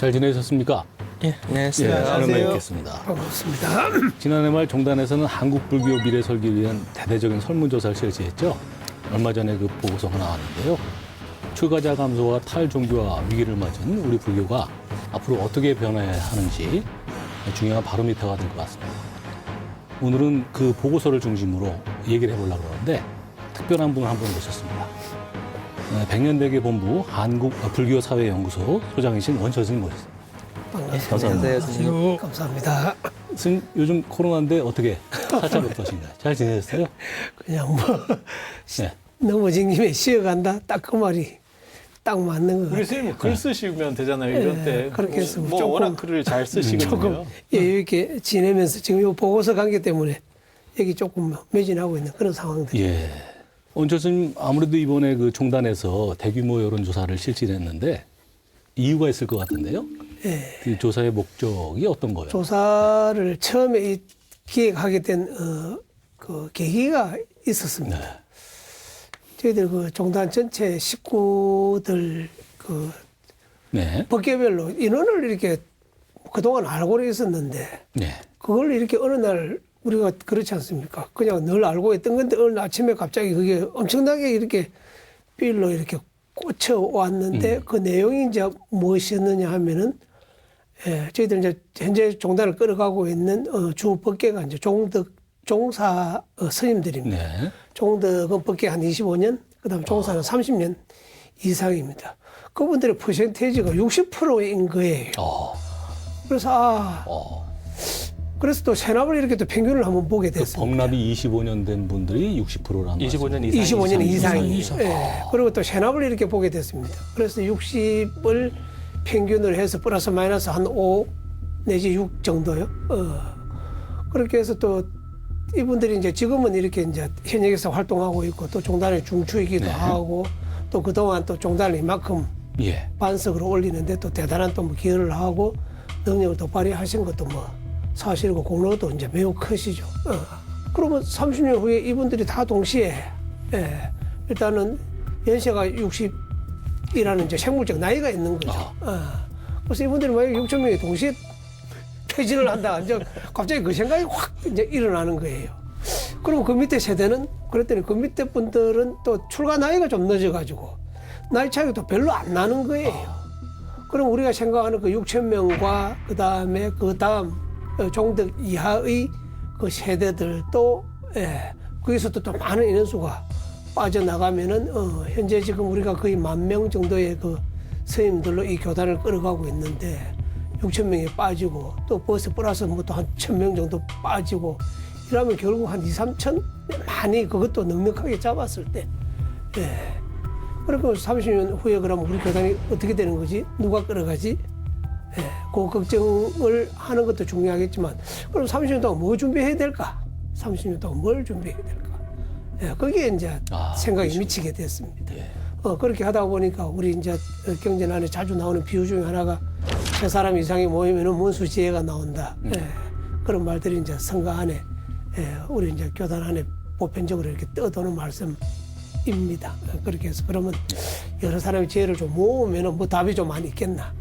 잘 지내셨습니까? 예, 안녕하세요. 오랜만에 뵙겠습니다. 반갑습니다. 지난해 말 종단에서는 한국 불교 미래 설계를 위한 대대적인 설문조사를 실시했죠. 얼마 전에 그 보고서가 나왔는데요. 출가자 감소와 탈종교와 위기를 맞은 우리 불교가 앞으로 어떻게 변화해야 하는지 중요한 바로미터가 될 것 같습니다. 오늘은 그 보고서를 중심으로 얘기를 해보려고 하는데 특별한 분을 한 분 모셨습니다. 백년대계 본부 한국불교사회연구소 소장이신 원처스님 모셨습니다. 반갑습니다. 감사합니다, 스님. 감사합니다. 스님 요즘 코로나인데 어떻게 살짝 어떠신가요? 잘 지내셨어요? 그냥 뭐 네. 넘어진 김에 쉬어간다. 딱 그 말이 딱 맞는 것 우리 같아요. 선생님 글 쓰시면 되잖아요. 이럴 때. 그렇게 했으면 뭐 조금, 워낙 글을 잘 쓰시거든요. 조금 이렇게 지내면서 지금 요 보고서 관계 때문에 여기 조금 매진하고 있는 그런 상황들. 예. 원처스님 아무래도 이번에 그 종단에서 대규모 여론조사를 실시했는데 이유가 있을 것 같은데요. 예. 그 조사의 목적이 어떤 거예요? 조사를 처음에 기획하게 된 그 계기가 있었습니다. 네. 저희들 그 종단 전체 식구들 그 네. 법계별로 인원을 이렇게 그동안 알고 있었는데 네. 그걸 이렇게 어느 날 우리가 그렇지 않습니까? 그냥 늘 알고 있던 건데 어느 아침에 갑자기 그게 엄청나게 이렇게 필로 이렇게 꽂혀 왔는데 그 내용이 이제 무엇이었느냐 하면은 저희들 이제 현재 종단을 끌어가고 있는 주 법계가 이제 종사 스님들입니다. 네. 종덕은 법계 한 25년, 그다음 종사는 30년 이상입니다. 그분들의 퍼센테이지가 60%인 거예요. 그래서 그래서 또 세납을 이렇게 또 평균을 한번 보게 그 됐습니다. 법납이 25년 된 분들이 60%라는 25년 이상. 25년 이상이. 이상. 예. 그리고 또 세납을 이렇게 보게 됐습니다. 그래서 60을 평균을 해서 플러스 마이너스 한 5 내지 6 정도요. 그렇게 해서 또 이분들이 이제 지금은 이렇게 이제 현역에서 활동하고 있고 또 종단의 중추이기도 하고 또 그동안 또 종단을 이만큼 예. 반석으로 올리는데 또 대단한 또 뭐 기여를 하고 능력을 또 발휘하신 것도 뭐 사실이고 공로도 이제 매우 크시죠. 그러면 30년 후에 이분들이 다 동시에 일단은 연세가 60이라는 이제 생물적 나이가 있는 거죠. 그래서 이분들이 만약에 6천 명이 동시에 퇴진을 한다. 이제 갑자기 그 생각이 확 이제 일어나는 거예요. 그럼 그 밑에 세대는 그랬더니 그 밑에 분들은 또 출가 나이가 좀 늦어가지고 나이 차이가 또 별로 안 나는 거예요. 그럼 우리가 생각하는 그 6천 명과 그 다음에 그 다음 종덕 이하의 그 세대들도 거기서 또 많은 인원수가 빠져나가면은 현재 지금 우리가 거의 10,000명 정도의 그 스님들로 이 교단을 끌어가고 있는데 6천 명이 빠지고 또 벌써 플러스 뭐 또 한 1,000명 정도 빠지고 이러면 결국 한 2, 3천 많이 그것도 넉넉하게 잡았을 때 그러니까 30년 후에 그러면 우리 교단이 어떻게 되는 거지? 누가 끌어가지? 그 걱정을 하는 것도 중요하겠지만 그럼 30년 동안 뭐 준비해야 될까? 30년 동안 뭘 준비해야 될까? 거기에 이제 생각이 그렇죠. 미치게 됐습니다. 예. 그렇게 하다 보니까 우리 이제 경전안에 자주 나오는 비유 중에 하나가 세 사람 이상이 모이면은 문수지혜가 나온다. 그런 말들이 이제 성가 안에 우리 이제 교단 안에 보편적으로 이렇게 떠도는 말씀입니다. 그렇게 해서 그러면 여러 사람의 지혜를 좀 모으면은 뭐 답이 좀 많이 있겠나.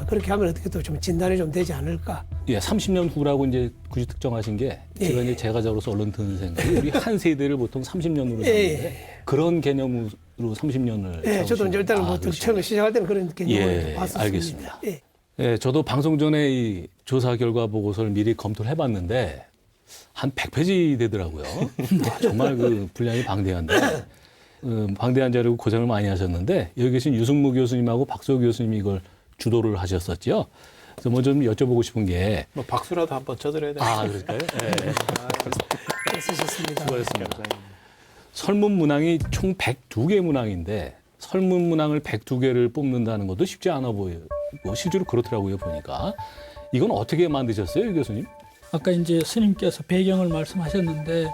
그렇게 하면 어떻게 또 좀 진단이 좀 되지 않을까. 예, 30년 후라고 이제 굳이 특정하신 게 제가 이제 제가적으로서 얼른 드는 생각이 우리 한 세대를 보통 30년으로 잡는데 그런 개념으로 30년을 저도 이제 일단은 뭐 처음에 시작할 때는 그런 개념을 봤었습니다. 알겠습니다. 예, 저도 방송 전에 이 조사 결과 보고서를 미리 검토를 해봤는데 한 100페이지 되더라고요. 정말 그 분량이 방대한데 방대한 자료고 고생을 많이 하셨는데 여기 계신 유승무 교수님하고 박소 교수님이 이걸 주도를 하셨었죠. 그래서 먼저 좀 여쭤보고 싶은 게 뭐 박수라도 한번 쳐드려야 돼요. 그럴까요? 네. 쓰셨습니다. 수고하셨습니다. 설문 문항이 총 102개 문항인데 설문 문항을 102개를 뽑는다는 것도 쉽지 않아 보여요. 실제로 그렇더라고요, 보니까. 이건 어떻게 만드셨어요, 유 교수님? 아까 이제 스님께서 배경을 말씀하셨는데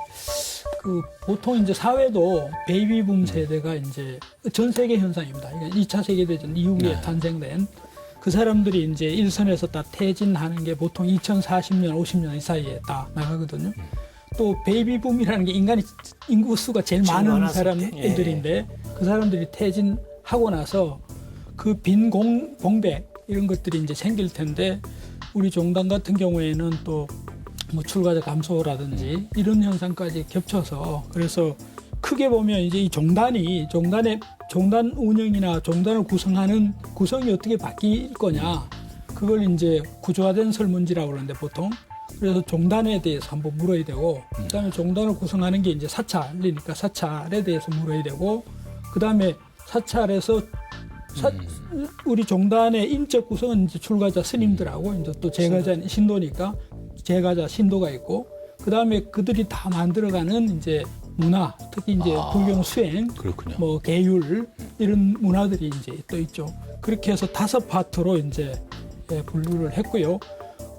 그 보통 이제 사회도 베이비붐 세대가 이제 전 세계 현상입니다. 그러니까 2차 세계대전 이후에 탄생된 그 사람들이 이제 일선에서 다 퇴진하는 게 보통 2040년, 50년 이 사이에 다 나가거든요. 또 베이비붐이라는 게 인구 수가 제일 많은 사람들인데 그 사람들이 퇴진하고 나서 그 빈 공백 이런 것들이 이제 생길 텐데 우리 종단 같은 경우에는 또 뭐 출가자 감소라든지 이런 현상까지 겹쳐서 그래서 크게 보면 이제 이 종단 운영이나 종단을 구성하는 구성이 어떻게 바뀔 거냐 그걸 이제 구조화된 설문지라고 그러는데 보통 그래서 종단에 대해서 한번 물어야 되고 그다음에 종단을 구성하는 게 이제 사찰이니까 사찰에 대해서 물어야 되고 그다음에 사찰에서 우리 종단의 인적 구성은 이제 출가자 스님들하고 이제 또 제가자 신도니까 제가자 신도가 있고 그다음에 그들이 다 만들어가는 이제 문화 특히 이제 불경 수행 그렇군요. 뭐 계율 이런 문화들이 이제 또 있죠. 그렇게 해서 5파트로 이제 분류를 했고요.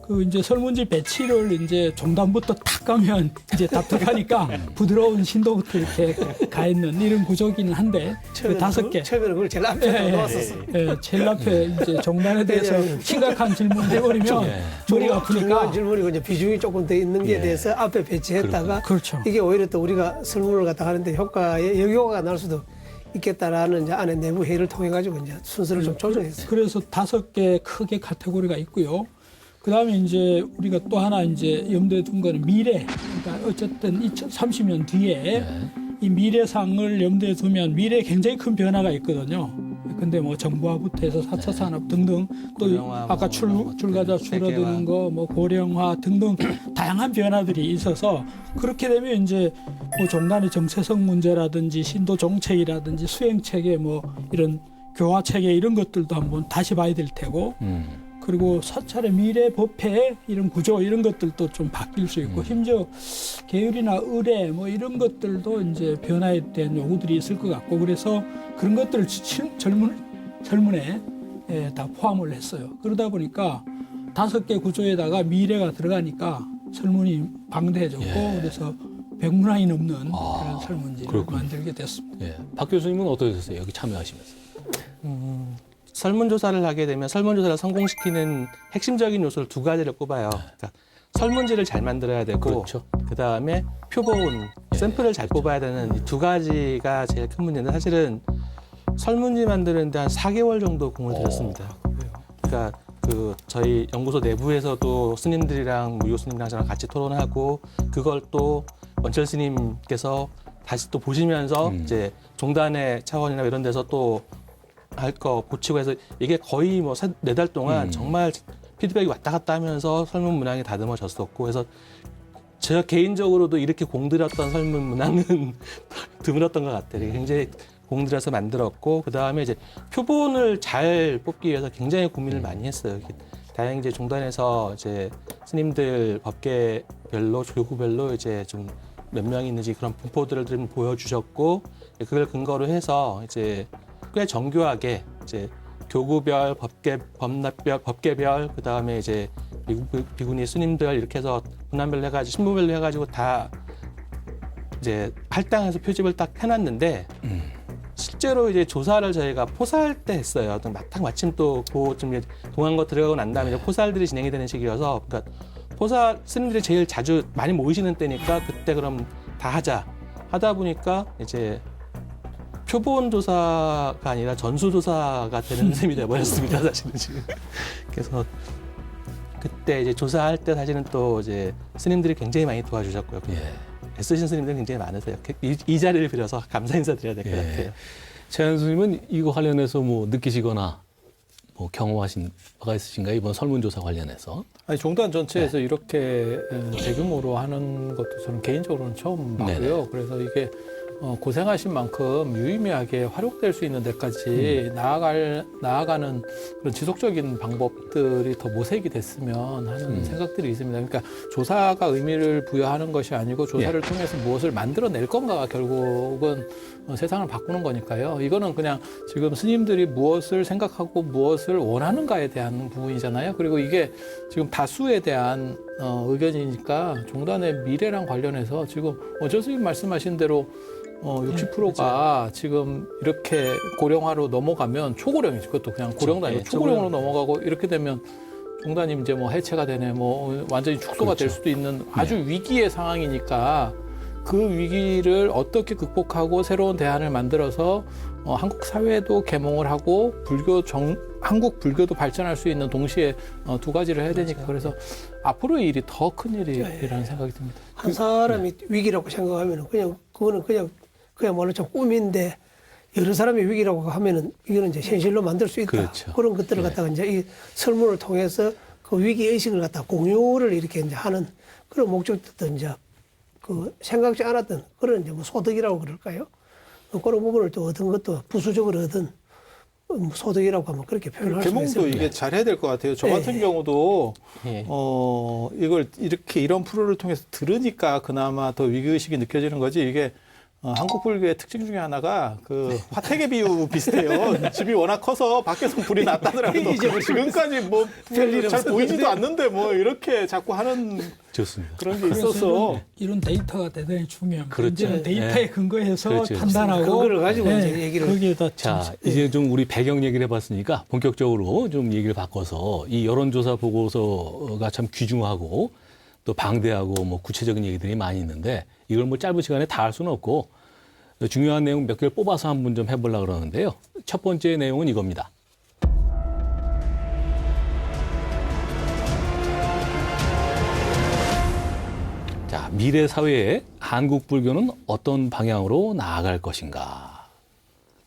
그 이제 설문지 배치를 이제 종단부터 탁 가면 이제 답답하니까 부드러운 신도부터 이렇게 가 있는 이런 구조기는 한데 그 5개. 처음에는 그걸 제일 앞에 놓았었어. 제일 앞에 이제 종단에 대해서 심각한 질문을 해버리면 머리가 아프니까. 중요한 질문이고 이제 비중이 조금 더 있는 게 대해서 앞에 배치했다가 그렇죠. 이게 오히려 또 우리가 설문을 갖다 하는데 역효과가 날 수도 있겠다라는 이제 안에 내부 회의를 통해 가지고 이제 순서를 좀 조정했어요. 그래서 5개 크게 카테고리가 있고요. 그다음에 이제 우리가 또 하나 이제 염두에 둔 거는 미래. 그러니까 어쨌든 2030년 뒤에 이 미래상을 염두에 두면 미래에 굉장히 큰 변화가 있거든요. 근데 뭐 정부화부터 해서 4차 산업 등등 또 고령화, 아까 출가자 줄어드는 거 뭐 고령화 등등 다양한 변화들이 있어서 그렇게 되면 이제 뭐 종단의 정체성 문제라든지 신도 정책이라든지 수행 체계 뭐 이런 교화 체계 이런 것들도 한번 다시 봐야 될 테고 그리고 사찰의 미래 법회 이런 구조 이런 것들도 좀 바뀔 수 있고 심지어 계율이나 의례 뭐 이런 것들도 이제 변화에 대한 요구들이 있을 것 같고 그래서 그런 것들을 설문에 다 포함을 했어요. 그러다 보니까 5개 구조에다가 미래가 들어가니까 설문이 방대해졌고 그래서 100문항이 넘는 그런 설문지를 그렇군요. 만들게 됐습니다. 예. 박 교수님은 어떠셨어요? 여기 참여하시면서. 설문조사를 하게 되면 설문조사를 성공시키는 핵심적인 요소를 2가지를 꼽아요. 그러니까 설문지를 잘 만들어야 되고 그렇죠. 그다음에 표본, 샘플을 잘 뽑아야 되는 이 2가지가 제일 큰 문제인데 사실은 설문지 만드는데 한 4개월 정도 공을 들였습니다. 그러니까 그 저희 연구소 내부에서도 스님들이랑 무료 스님이랑 저랑 같이 토론하고 그걸 또 원철 스님께서 다시 또 보시면서 이제 종단의 차원이나 이런 데서 또 할 거 고치고 해서 이게 거의 뭐 4달 동안 정말 피드백이 왔다 갔다 하면서 설문 문항이 다듬어졌었고 그래서 제가 개인적으로도 이렇게 공들였던 설문 문항은 드물었던 것 같아요. 굉장히 공들여서 만들었고 그 다음에 이제 표본을 잘 뽑기 위해서 굉장히 고민을 많이 했어요. 다행히 이제 종단에서 이제 스님들 법계별로 조구별로 이제 좀 몇 명이 있는지 그런 분포들을 좀 보여주셨고 그걸 근거로 해서 이제 꽤 정교하게 이제 교구별, 법계별, 그 다음에 이제 비구니 스님들 이렇게 해서 분함별로 해가지고 신부별로 해가지고 다 이제 할당해서 표집을 딱 해놨는데 실제로 이제 조사를 저희가 포사할 때 했어요. 딱 마침 또 좀 동한 거 들어가고 난 다음에 이제 포사들이 진행이 되는 시기여서 그러니까 포사 스님들이 제일 자주 많이 모이시는 때니까 그때 그럼 다 하다 보니까 이제 표본 조사가 아니라 전수 조사가 되는 셈이 돼버렸습니다. 사실은 지금. 그래서 그때 이제 조사할 때 사실은 또 이제 스님들이 굉장히 많이 도와주셨고요. 애쓰신 스님들 굉장히 많으세요. 이 자리를 빌어서 감사 인사드려야 될 것 같아요. 최현 교수님은 이거 관련해서 뭐 느끼시거나 뭐 경험하신 바가 있으신가요? 이번 설문조사 관련해서? 아니 종단 전체에서 이렇게 대규모로 하는 것도 저는 개인적으로는 처음 봤고요. 그래서 이게 고생하신 만큼 유의미하게 활용될 수 있는 데까지 나아가는 그런 지속적인 방법들이 더 모색이 됐으면 하는 생각들이 있습니다. 그러니까 조사가 의미를 부여하는 것이 아니고 조사를 통해서 무엇을 만들어낼 건가가 결국은 세상을 바꾸는 거니까요. 이거는 그냥 지금 스님들이 무엇을 생각하고 무엇을 원하는가에 대한 부분이잖아요. 그리고 이게 지금 다수에 대한 의견이니까 종단의 미래랑 관련해서 지금 원철 스님 말씀하신 대로 60%가 지금 이렇게 고령화로 넘어가면 초고령이죠. 그것도 그냥 고령도 아니고 초고령으로 넘어가고 이렇게 되면 종단이 이제 뭐 해체가 되네, 뭐 완전히 축소가 될 수도 있는 아주 위기의 상황이니까 그 위기를 어떻게 극복하고 새로운 대안을 만들어서 한국 사회도 개몽을 하고 한국 불교도 발전할 수 있는 동시에 두 가지를 해야 되니까 그래서 앞으로의 일이 더 큰 일이라는 생각이 듭니다. 한 사람이 위기라고 생각하면 그거는 그야말로 좀 꿈인데 여러 사람이 위기라고 하면은 이거는 이제 현실로 만들 수 있다. 그렇죠. 그런 것들을 갖다가 이제 이 설문을 통해서 그 위기 의식을 갖다 공유를 이렇게 이제 하는 그런 목적도 이제 그 생각지 않았던 그런 이제 뭐 소득이라고 그럴까요? 그런 부분을 또 얻은 것도 부수적으로 얻은 소득이라고 하면 그렇게 표현할 수 개몽도 있습니다. 이게 잘 해야 될 것 같아요. 저 네. 같은 경우도 예. 이걸 이런 프로를 통해서 들으니까 그나마 더 위기의식이 느껴지는 거지 이게 한국 불교의 특징 중에 하나가 그 화택의 비유 비슷해요. 집이 워낙 커서 밖에서 불이 났다더라도 지금까지 뭐 잘 보이지도 않는데 뭐 이렇게 자꾸 하는 좋습니다. 그런 게 그래서 있어서 이런 데이터가 대단히 중요합니다. 그렇죠. 이제는 데이터에 근거해서 그렇죠. 판단하고 그거를 가지고 이제 얘기를 거기에다 자, 이제 좀 우리 배경 얘기를 해봤으니까 본격적으로 좀 얘기를 바꿔서 이 여론조사 보고서가 참 귀중하고 또 방대하고 뭐 구체적인 얘기들이 많이 있는데 이걸 뭐 짧은 시간에 다 할 수는 없고 중요한 내용 몇 개를 뽑아서 한번 좀 해보려고 그러는데요. 첫 번째 내용은 이겁니다. 자, 미래 사회에 한국 불교는 어떤 방향으로 나아갈 것인가.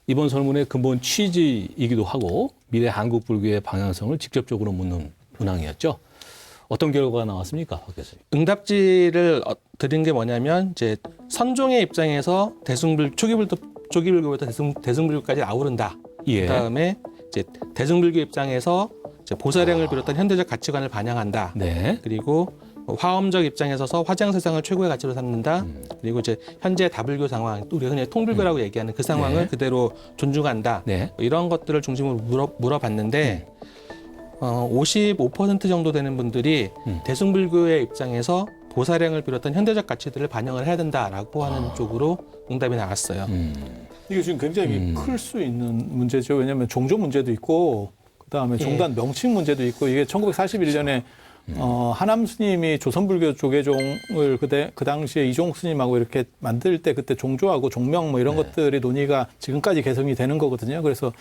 이번 설문의 근본 취지이기도 하고 미래 한국 불교의 방향성을 직접적으로 묻는 문항이었죠. 어떤 결과가 나왔습니까, 박 교수님? 응답지를 드린 게 뭐냐면 이제 선종의 입장에서 초기불교부터 대승불교까지 아우른다. 예. 그다음에 이제 대승불교 입장에서 이제 보살행을 비롯한 현대적 가치관을 반영한다. 네. 그리고 화엄적 입장에 서서 화장세상을 최고의 가치로 삼는다. 그리고 이제 현재 다불교 상황, 또 우리가 흔히 통불교라고 얘기하는 그 상황을 네. 그대로 존중한다. 네. 이런 것들을 중심으로 물어봤는데 55% 정도 되는 분들이 대승불교의 입장에서 보살행을 비롯한 현대적 가치들을 반영을 해야 된다라고 하는 쪽으로 응답이 나왔어요. 이게 지금 굉장히 클 수 있는 문제죠. 왜냐하면 종교 문제도 있고 그다음에 종단 명칭 문제도 있고 이게 1941년에 하남 스님이 조선불교 조계종을 그 당시에 이종 스님하고 이렇게 만들 때 그때 종조하고 종명 뭐 이런 것들이 논의가 지금까지 개성이 되는 거거든요. 그래서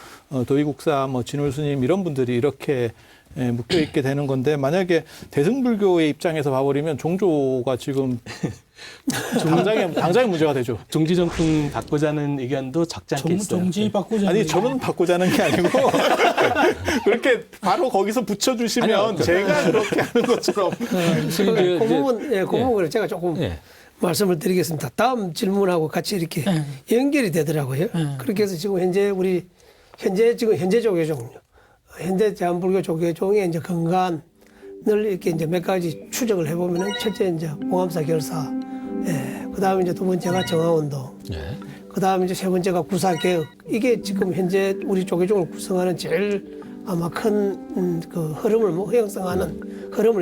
도의국사 뭐 진울 스님 이런 분들이 이렇게 묶여 있게 되는 건데 만약에 대승불교의 입장에서 봐버리면 종조가 지금 당장의 문제가 되죠. 종지정품 바꾸자는 의견도 적지 않게 있어요. 정지 바꾸자. 아니 저는 바꾸자는 게 아니고 그렇게 바로 거기서 붙여주시면 제가 그렇게 하는 것처럼 그 부분을 제가 조금 예. 말씀을 드리겠습니다. 다음 질문하고 같이 이렇게 연결이 되더라고요. 그렇게 해서 지금 현재 조계종, 현재 대한불교 조계종의 이제 근간을 이렇게 이제 몇 가지 추적을 해보면은 첫째 이제 봉암사 결사, 그 다음에 이제 두 번째가 정화운동, 네. 그 다음에 이제 세 번째가 구사개혁. 이게 지금 현재 우리 조계종을 구성하는 제일 아마 큰 그 흐름을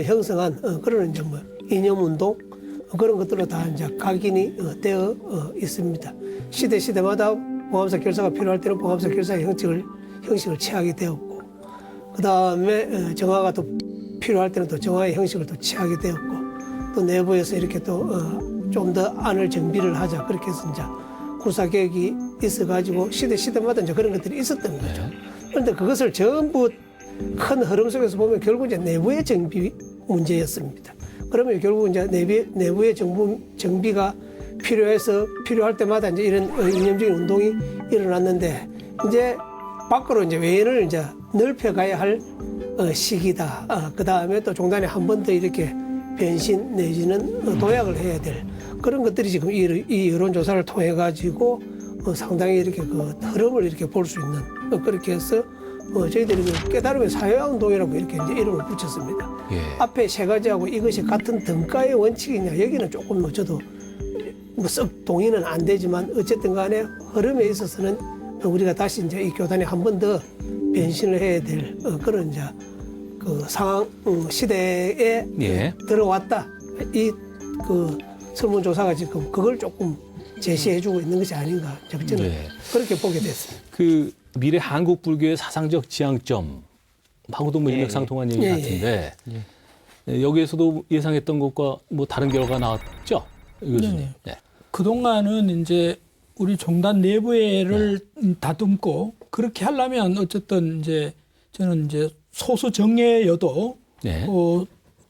형성한 그런 이제 뭐 이념운동 그런 것들로 다 이제 각인이 되어 있습니다. 시대마다 봉암사 결사가 필요할 때는 봉암사 결사의 형식을 취하게 되었고, 그 다음에 정화가 또 필요할 때는 또 정화의 형식을 또 취하게 되었고, 또 내부에서 이렇게 또 좀 더 안을 정비를 하자 그렇게 해서 이제 구사개혁이 있어가지고 시대마다 이제 그런 것들이 있었던 거죠. 그런데 그것을 전부 큰 흐름 속에서 보면 결국 이제 내부의 정비 문제였습니다. 그러면 결국 이제 내부의 정비가 필요할 때마다 이제 이런 이념적인 운동이 일어났는데 이제 밖으로 이제 외연을 이제 넓혀가야 할 시기다. 그 다음에 또 종단에 한 번 더 이렇게 변신 내지는 도약을 해야 될 그런 것들이 지금 이 여론조사를 통해 가지고 상당히 이렇게 그 흐름을 이렇게 볼 수 있는 그렇게 해서 저희들이 깨달음의 사회운동이라고 이렇게 이제 이름을 붙였습니다. 예. 앞에 세 가지하고 이것이 같은 등가의 원칙이냐 여기는 조금 뭐 저도 썩 동의는 안 되지만 어쨌든 간에 흐름에 있어서는 우리가 다시 이제 이 교단에 한 번 더 변신을 해야 될 그런 이제 그 상황 시대에 예. 들어왔다. 이 그 설문조사가 지금 그걸 조금 제시해주고 있는 것이 아닌가 저는 네. 그렇게 보게 됐습니다. 그 미래 한국 불교의 사상적 지향점하고도 뭐 일맥상통한 얘기 같은데 여기에서도 예상했던 것과 뭐 다른 결과가 나왔죠? 이 교수님. 네. 네. 그동안은 이제 우리 종단 내부를 다듬고 그렇게 하려면 어쨌든 이제 저는 이제 소수 정예여도 네.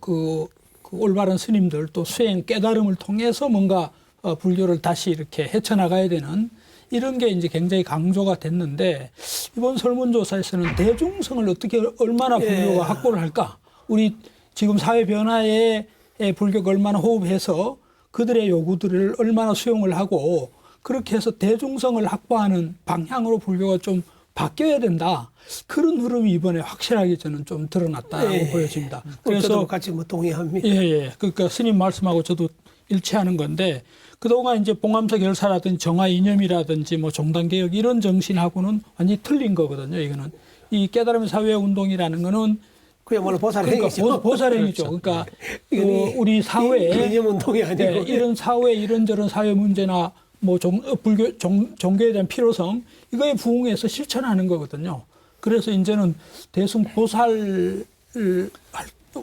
그 올바른 스님들 또 수행 깨달음을 통해서 뭔가 불교를 다시 이렇게 헤쳐나가야 되는 이런 게 이제 굉장히 강조가 됐는데 이번 설문조사에서는 대중성을 어떻게 얼마나 불교가 확보를 할까? 우리 지금 사회 변화에 불교가 얼마나 호흡해서 그들의 요구들을 얼마나 수용을 하고 그렇게 해서 대중성을 확보하는 방향으로 불교가 좀 바뀌어야 된다. 그런 흐름이 이번에 확실하게 저는 좀 드러났다고 보여집니다. 그래서 같이 뭐 동의합니다. 예. 그러니까 스님 말씀하고 저도 일치하는 건데 그동안 이제 봉암사 결사라든지 정화 이념이라든지 뭐 종단개혁 이런 정신하고는 완전히 틀린 거거든요. 이거는 이 깨달음의 사회 운동이라는 거는 그야말로 보살행위죠. 그러니까 보살행위죠. 그러니까 우리 사회에 개념 운동이 아니고 네, 이런 사회 이런저런 사회 문제나 뭐 불교 종교에 대한 필요성 이거에 부응해서 실천하는 거거든요. 그래서 이제는 대승 보살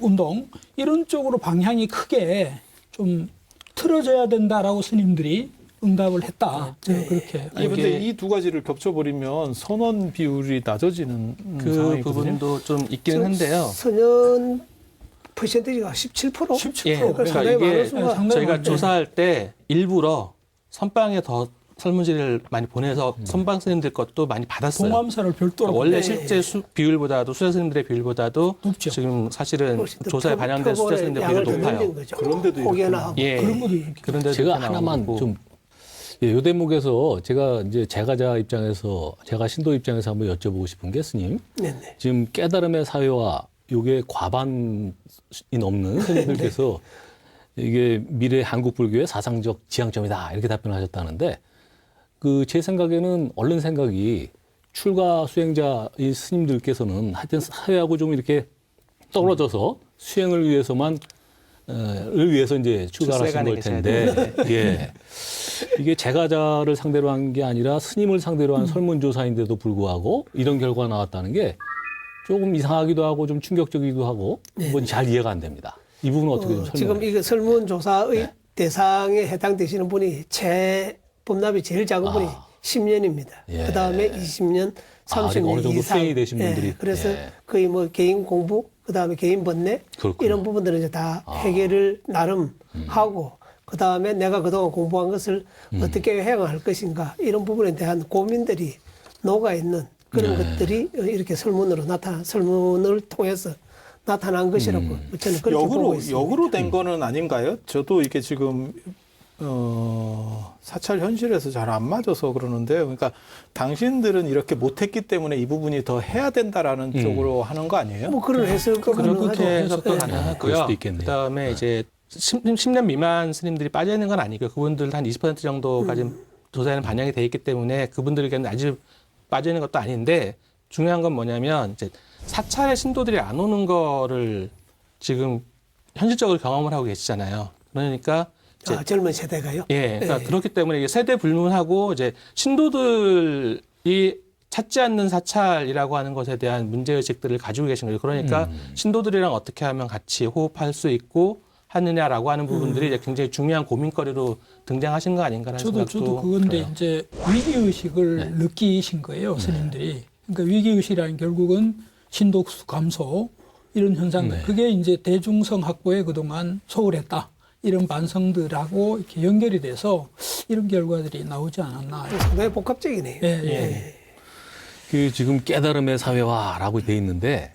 운동 이런 쪽으로 방향이 크게 좀 틀어져야 된다라고 스님들이 응답을 했다. 그렇게. 아니 근데 이 두 가지를 겹쳐버리면 선원 비율이 낮아지는 그 상황이거든요. 부분도 좀 있기는 한데요. 선연 퍼센티지가 17%? 17%. 예, 그러니까 상당히 많은 이게 수가. 상당히 저희가 많은데. 조사할 때 일부러 선방에 더 설문지를 많이 보내서 선방 스님들 것도 많이 받았어요. 봉암사를 별도로 그러니까 원래 네. 실제 비율보다도 수자 스님들의 비율보다도 높죠. 지금 사실은 훨씬 더 조사에 반영된 수자 표본의 스님들의 양을 비율이 더 높아요. 늘린 거죠. 그런데도 혹여나 하고. 예. 그런 것도 이렇게. 그런데 제가 하나만 좀 요 대목에서 제가 이제 제가자 입장에서 제가 신도 입장에서 한번 여쭤보고 싶은 게 스님 네네. 지금 깨달음의 사회와 요게 과반이 넘는 스님들께서 이게 미래 한국 불교의 사상적 지향점이다 이렇게 답변하셨다는데 그 제 생각에는 얼른 생각이 출가 수행자 이 스님들께서는 하여튼 사회하고 좀 이렇게 떨어져서 수행을 위해서만 을 위해서 이제 출가를 하신 걸 텐데 예. 이게 제가자를 상대로 한 게 아니라 스님을 상대로 한 설문조사인데도 불구하고 이런 결과가 나왔다는 게 조금 이상하기도 하고 좀 충격적이기도 하고 뭔 잘 이해가 안 됩니다. 이 부분은 어떻게 좀 설명해 지금 이거 설문조사의 대상에 해당되시는 분이 범납이 제일 작은 분이 10년입니다. 예. 그 다음에 20년, 아, 30년 어느 정도 이상. 수행이 되신 분들이. 그래서 예. 거의 뭐 개인 공부, 그 다음에 개인 번뇌 그렇군요. 이런 부분들은 이제 다 해결을 나름 하고 그 다음에 내가 그동안 공부한 것을 어떻게 행할 것인가 이런 부분에 대한 고민들이 녹아 있는 그런 것들이 이렇게 설문을 통해서 나타난 것이라고 저는 그렇게 보고 있습니다. 역으로 된 거는 아닌가요? 저도 이게 지금 사찰 현실에서 잘 안 맞아서 그러는데요. 그러니까 당신들은 이렇게 못했기 때문에 이 부분이 더 해야 된다라는 쪽으로 하는 거 아니에요? 뭐 그런 해석도 그렇게 해석도 네. 그럴 가능하고요. 수도 있겠네요. 그다음에 이제 10년 미만 스님들이 빠져 있는 건 아니고요. 그분들 한 20% 정도까지 조사에는 반영이 돼 있기 때문에 그분들에게는 아주 빠져 있는 것도 아닌데 중요한 건 뭐냐면 이제 사찰에 신도들이 안 오는 거를 지금 현실적으로 경험을 하고 계시잖아요. 그러니까 이제 젊은 세대가요? 예, 그러니까 네. 그렇기 때문에 이게 세대 불문하고 이제 신도들이 찾지 않는 사찰이라고 하는 것에 대한 문제의식들을 가지고 계신 거죠. 그러니까 신도들이랑 어떻게 하면 같이 호흡할 수 있고 하느냐라고 하는 부분들이 이제 굉장히 중요한 고민거리로 등장하신 거 아닌가라는 생각도 저도 그건데 들어요. 이제 위기의식을 느끼신 거예요, 스님들이. 그러니까 위기의식이라는 결국은 신독수 감소 이런 현상들. 네. 그게 이제 대중성 확보에 그동안 소홀했다. 이런 반성들하고 이렇게 연결이 돼서 이런 결과들이 나오지 않았나. 상당히 복합적이네요. 예. 그 지금 깨달음의 사회화라고 돼 있는데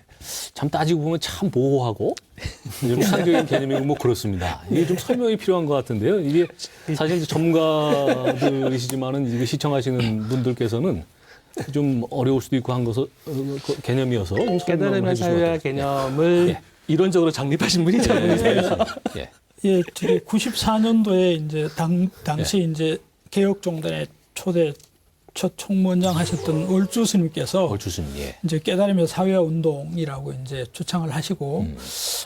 참 따지고 보면 참 모호하고 좀 상적인 개념이고 뭐 그렇습니다. 이게 좀 설명이 필요한 것 같은데요. 이게 사실 이제 전문가들이시지만은 이거 시청하시는 분들께서는 좀 어려울 수도 있고 한 것을 개념이어서 좀 설명을 깨달음의 해주시면 사회화 어떨까요? 개념을 예. 이론적으로 정립하신 분이 저분이세요. 예. 예, 저기 94년도에 이제 당시 이제 개혁종단의 첫 총무원장 하셨던 월주 스님께서 얼추스님, 예. 이제 깨달음의 사회화 운동이라고 이제 주창을 하시고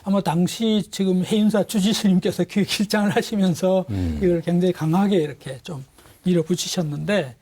아마 당시 지금 해인사 주지 스님께서 기획실장을 하시면서 이걸 굉장히 강하게 이렇게 좀 밀어붙이셨는데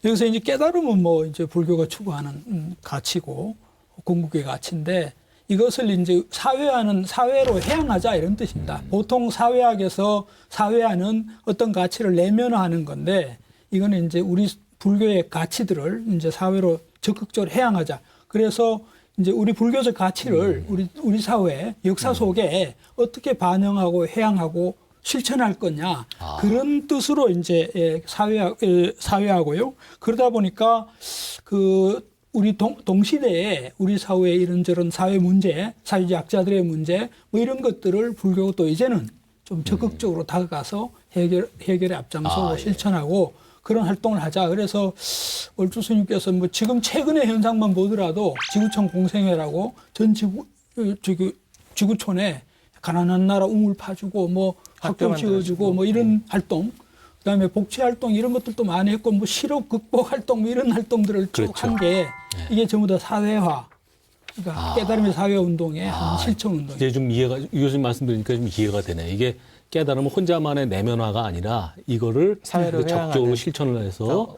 여기서 이제 깨달음은 뭐 이제 불교가 추구하는 가치고 궁극의 가치인데 이것을 이제 사회로 해양하자 이런 뜻입니다. 보통 사회학에서 사회화는 어떤 가치를 내면화하는 건데 이거는 이제 우리 불교의 가치들을 이제 사회로 적극적으로 해양하자. 그래서 이제 우리 불교적 가치를 우리 사회 역사 속에 어떻게 반영하고 해양하고 실천할 거냐 그런 뜻으로 이제 사회하고요. 그러다 보니까 우리 동시대에 우리 사회의 이런저런 사회 문제, 사회적 약자들의 문제 뭐 이런 것들을 불교가 또 이제는 좀 적극적으로 다가가서 해결에 앞장서고 실천하고 그런 활동을 하자. 그래서 월주 스님께서 뭐 지금 최근의 현상만 보더라도 지구촌 공생회라고 전 지구촌에 가난한 나라 우물 파주고 뭐 학교 지어주고 뭐 이런 활동, 그다음에 복지 활동 이런 것들도 많이 했고 뭐 실업 극복 활동 뭐 이런 활동들을 쭉 한 게 이게 전부 다 사회화, 그러니까 깨달음의 사회 운동의 한 실천 운동. 이제 좀 이해가 유 교수님 말씀드리니까 좀 이해가 되네. 이게 깨달음은 혼자만의 내면화가 아니라 이거를 사회로 적극적으로 실천을 해서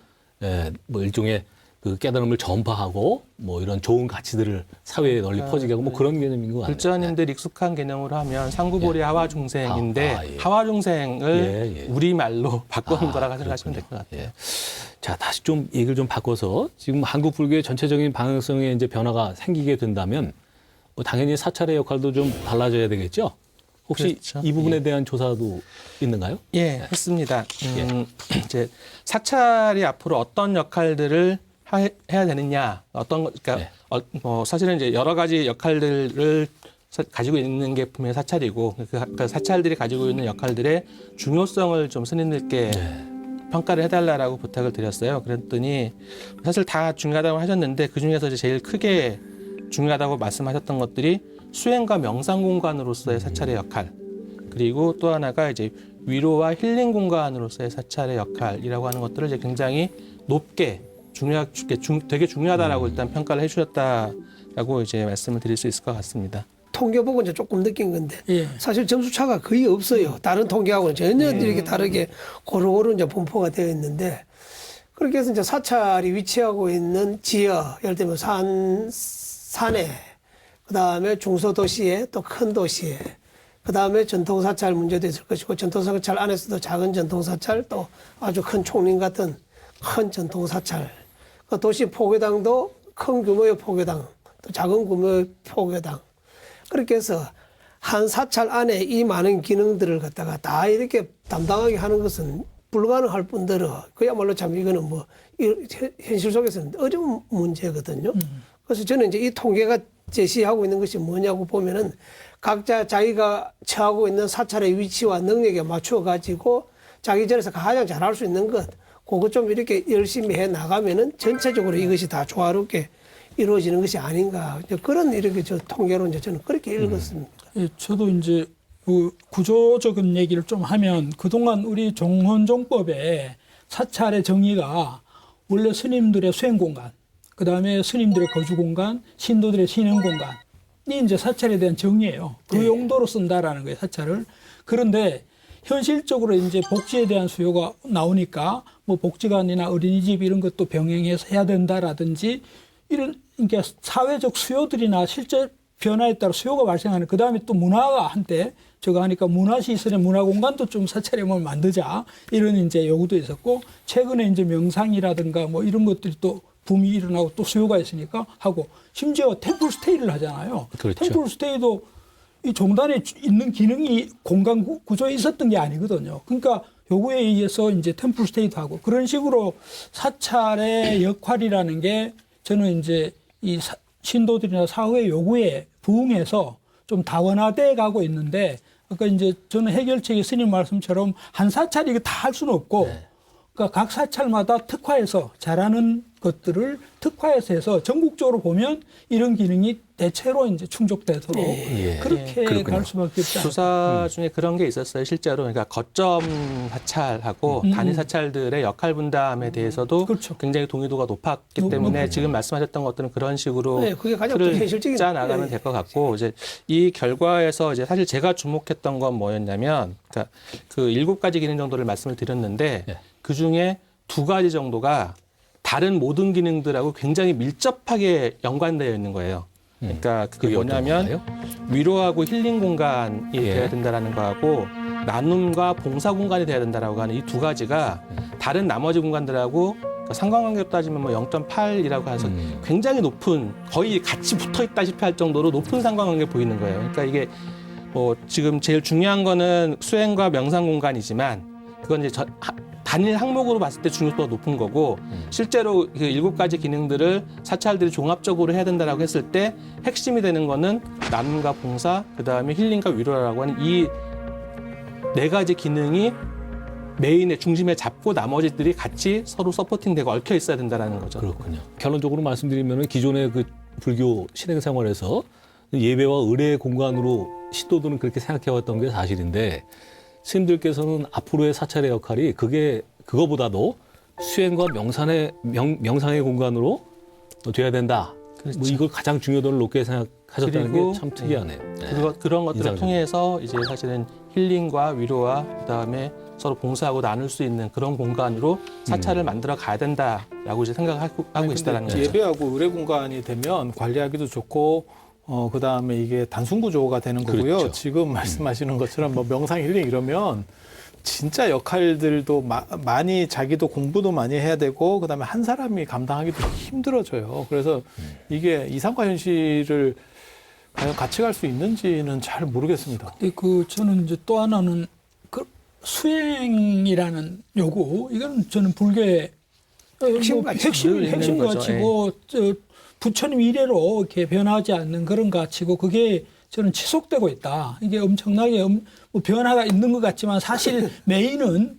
뭐 일종의 그 깨달음을 전파하고 뭐 이런 좋은 가치들을 사회에 널리 퍼지게 하고 뭐 그런 개념인 것 같아요. 불자님들 익숙한 개념으로 하면 상구보리 하와중생인데 하와중생을 우리말로 바꾸는 거라고 생각하시면 될 것 같아요. 자, 다시 좀 얘기를 좀 바꿔서 지금 한국 불교의 전체적인 방향성에 이제 변화가 생기게 된다면 뭐 당연히 사찰의 역할도 좀 달라져야 되겠죠? 혹시 그렇죠. 이 부분에 대한 조사도 있는가요? 예, 했습니다. 이제 사찰이 앞으로 어떤 역할들을 해야 되느냐, 그러니까 사실은 이제 여러 가지 역할들을 가지고 있는 게 분명히 사찰이고, 그 사찰들이 가지고 있는 역할들의 중요성을 좀 스님들께 평가를 해달라라고 부탁을 드렸어요. 그랬더니 사실 다 중요하다고 하셨는데 그 중에서 이제 제일 크게 중요하다고 말씀하셨던 것들이 수행과 명상 공간으로서의 사찰의 역할, 그리고 또 하나가 이제 위로와 힐링 공간으로서의 사찰의 역할이라고 하는 것들을 이제 굉장히 높게 되게 중요하다라고 일단 평가를 해주셨다라고 이제 말씀을 드릴 수 있을 것 같습니다. 통계 보고 이제 조금 느낀 건데 사실 점수 차가 거의 없어요. 다른 통계하고는 전혀 이렇게 다르게 고루고루 이제 분포가 되어 있는데 그렇게 해서 이제 사찰이 위치하고 있는 지역, 예를 들면 산에, 그 다음에 중소도시에 또 큰 도시에, 그 다음에 전통사찰 문제도 있을 것이고 전통사찰 안에서도 작은 전통사찰 또 아주 큰 총림 같은 큰 전통사찰, 그 도시 포교당도 큰 규모의 포교당, 또 작은 규모의 포교당. 그렇게 해서 한 사찰 안에 이 많은 기능들을 갖다가 다 이렇게 담당하게 하는 것은 불가능할 뿐더러 그야말로 참 이거는 뭐 현실 속에서는 어려운 문제거든요. 그래서 저는 이제 이 통계가 제시하고 있는 것이 뭐냐고 보면은 각자 자기가 처하고 있는 사찰의 위치와 능력에 맞춰 가지고 자기 전에서 가장 잘할 수 있는 것, 그거 좀 이렇게 열심히 해 나가면은 전체적으로 이것이 다 조화롭게 이루어지는 것이 아닌가. 그런 이렇게 저 통계로 이제 저는 그렇게 읽었습니다. 예, 저도 이제 그 구조적인 얘기를 좀 하면 그동안 우리 종헌종법에 사찰의 정의가 원래 스님들의 수행 공간, 그 다음에 스님들의 거주 공간, 신도들의 신행 공간이 이제 사찰에 대한 정의예요. 그 용도로 쓴다라는 거예요, 사찰을. 그런데 현실적으로 이제 복지에 대한 수요가 나오니까 뭐 복지관이나 어린이집 이런 것도 병행해서 해야 된다라든지 이런 그러니까 사회적 수요들이나 실제 변화에 따라 수요가 발생하는 그 다음에 또 문화가 한때 저거 하니까 문화시설의 문화공간도 좀 사찰에 뭐 만들자 이런 이제 요구도 있었고 최근에 이제 명상이라든가 뭐 이런 것들이 또 붐이 일어나고 또 수요가 있으니까 하고 심지어 템플 스테이를 하잖아요. 그렇죠. 템플 스테이도 이 종단에 있는 기능이 공간 구조에 있었던 게 아니거든요. 그러니까 요구에 의해서 이제 템플 스테이도 하고 그런 식으로 사찰의 역할이라는 게 저는 이제 이 신도들이나 사회의 요구에 부응해서 좀 다원화돼 가고 있는데 아까 이제 저는 해결책이 스님 말씀처럼 한 사찰이 이거 다 할 수는 없고 그러니까 각 사찰마다 특화해서 잘하는 것들을 특화해서 해서 전국적으로 보면 이런 기능이 대체로 이제 충족되도록 그렇게 갈 수밖에 없지 않을까. 조사 중에 그런 게 있었어요. 실제로 그러니까 거점 사찰하고 단위 사찰들의 역할 분담에 대해서도 굉장히 동의도가 높았기 때문에 지금 말씀하셨던 것들은 그런 식으로 그게 가장 틀을 현실적인 짜 나가면 될 것 같고 이제 이 결과에서 이제 사실 제가 주목했던 건 뭐였냐면 그러니까 그 7가지 기능 정도를 말씀을 드렸는데 그 중에 2가지 정도가 다른 모든 기능들하고 굉장히 밀접하게 연관되어 있는 거예요. 그러니까 그게 그게 어떤 뭐냐면 건가요? 위로하고 힐링 공간이 예. 돼야 된다라는 거하고 나눔과 봉사 공간이 돼야 된다라고 하는 이 두 가지가 다른 나머지 공간들하고 그러니까 상관관계로 따지면 뭐 0.8이라고 해서 굉장히 높은 거의 같이 붙어 있다시피 할 정도로 높은 상관관계 보이는 거예요. 그러니까 이게 뭐 지금 제일 중요한 거는 수행과 명상 공간이지만 그건 이제 단일 항목으로 봤을 때 중요도가 높은 거고 실제로 그 7가지 기능들을 사찰들이 종합적으로 해야 된다라고 했을 때 핵심이 되는 거는 나눔과 봉사, 그다음에 힐링과 위로라고 하는 이 4가지 기능이 메인의 중심에 잡고 나머지들이 같이 서로 서포팅되고 얽혀 있어야 된다라는 거죠. 그렇군요. 결론적으로 말씀드리면 기존의 그 불교 실행 생활에서 예배와 의례의 공간으로 시도들은 그렇게 생각해왔던 게 사실인데 스님들께서는 앞으로의 사찰의 역할이 그거보다도 수행과 명상의 공간으로 돼야 된다. 그렇죠. 뭐 이걸 가장 중요도를 높게 생각하셨다는 그리고, 게 참 특이하네요. 네. 그런 것들을 인상적이네요. 통해서 이제 사실은 힐링과 위로와 그다음에 서로 봉사하고 나눌 수 있는 그런 공간으로 사찰을 만들어 가야 된다라고 이제 생각하고 계시다는 거죠. 예배하고 의례 공간이 되면 관리하기도 좋고 그다음에 이게 단순 구조가 되는 거고요. 그렇죠. 지금 말씀하시는 것처럼 뭐 명상 힐링 이러면 진짜 역할들도 많이 자기도 공부도 많이 해야 되고 그다음에 한 사람이 감당하기도 힘들어져요. 그래서 이게 이상과 현실을 과연 같이 갈 수 있는지는 잘 모르겠습니다. 근데 저는 이제 또 하나는 수행이라는 요구, 이건 저는 불교의 핵심 가치. 핵심 거죠. 가치고 부처님 이래로 이렇게 변하지 않는 그런 가치고 그게 저는 지속되고 있다. 이게 엄청나게 뭐 변화가 있는 것 같지만 사실 메인은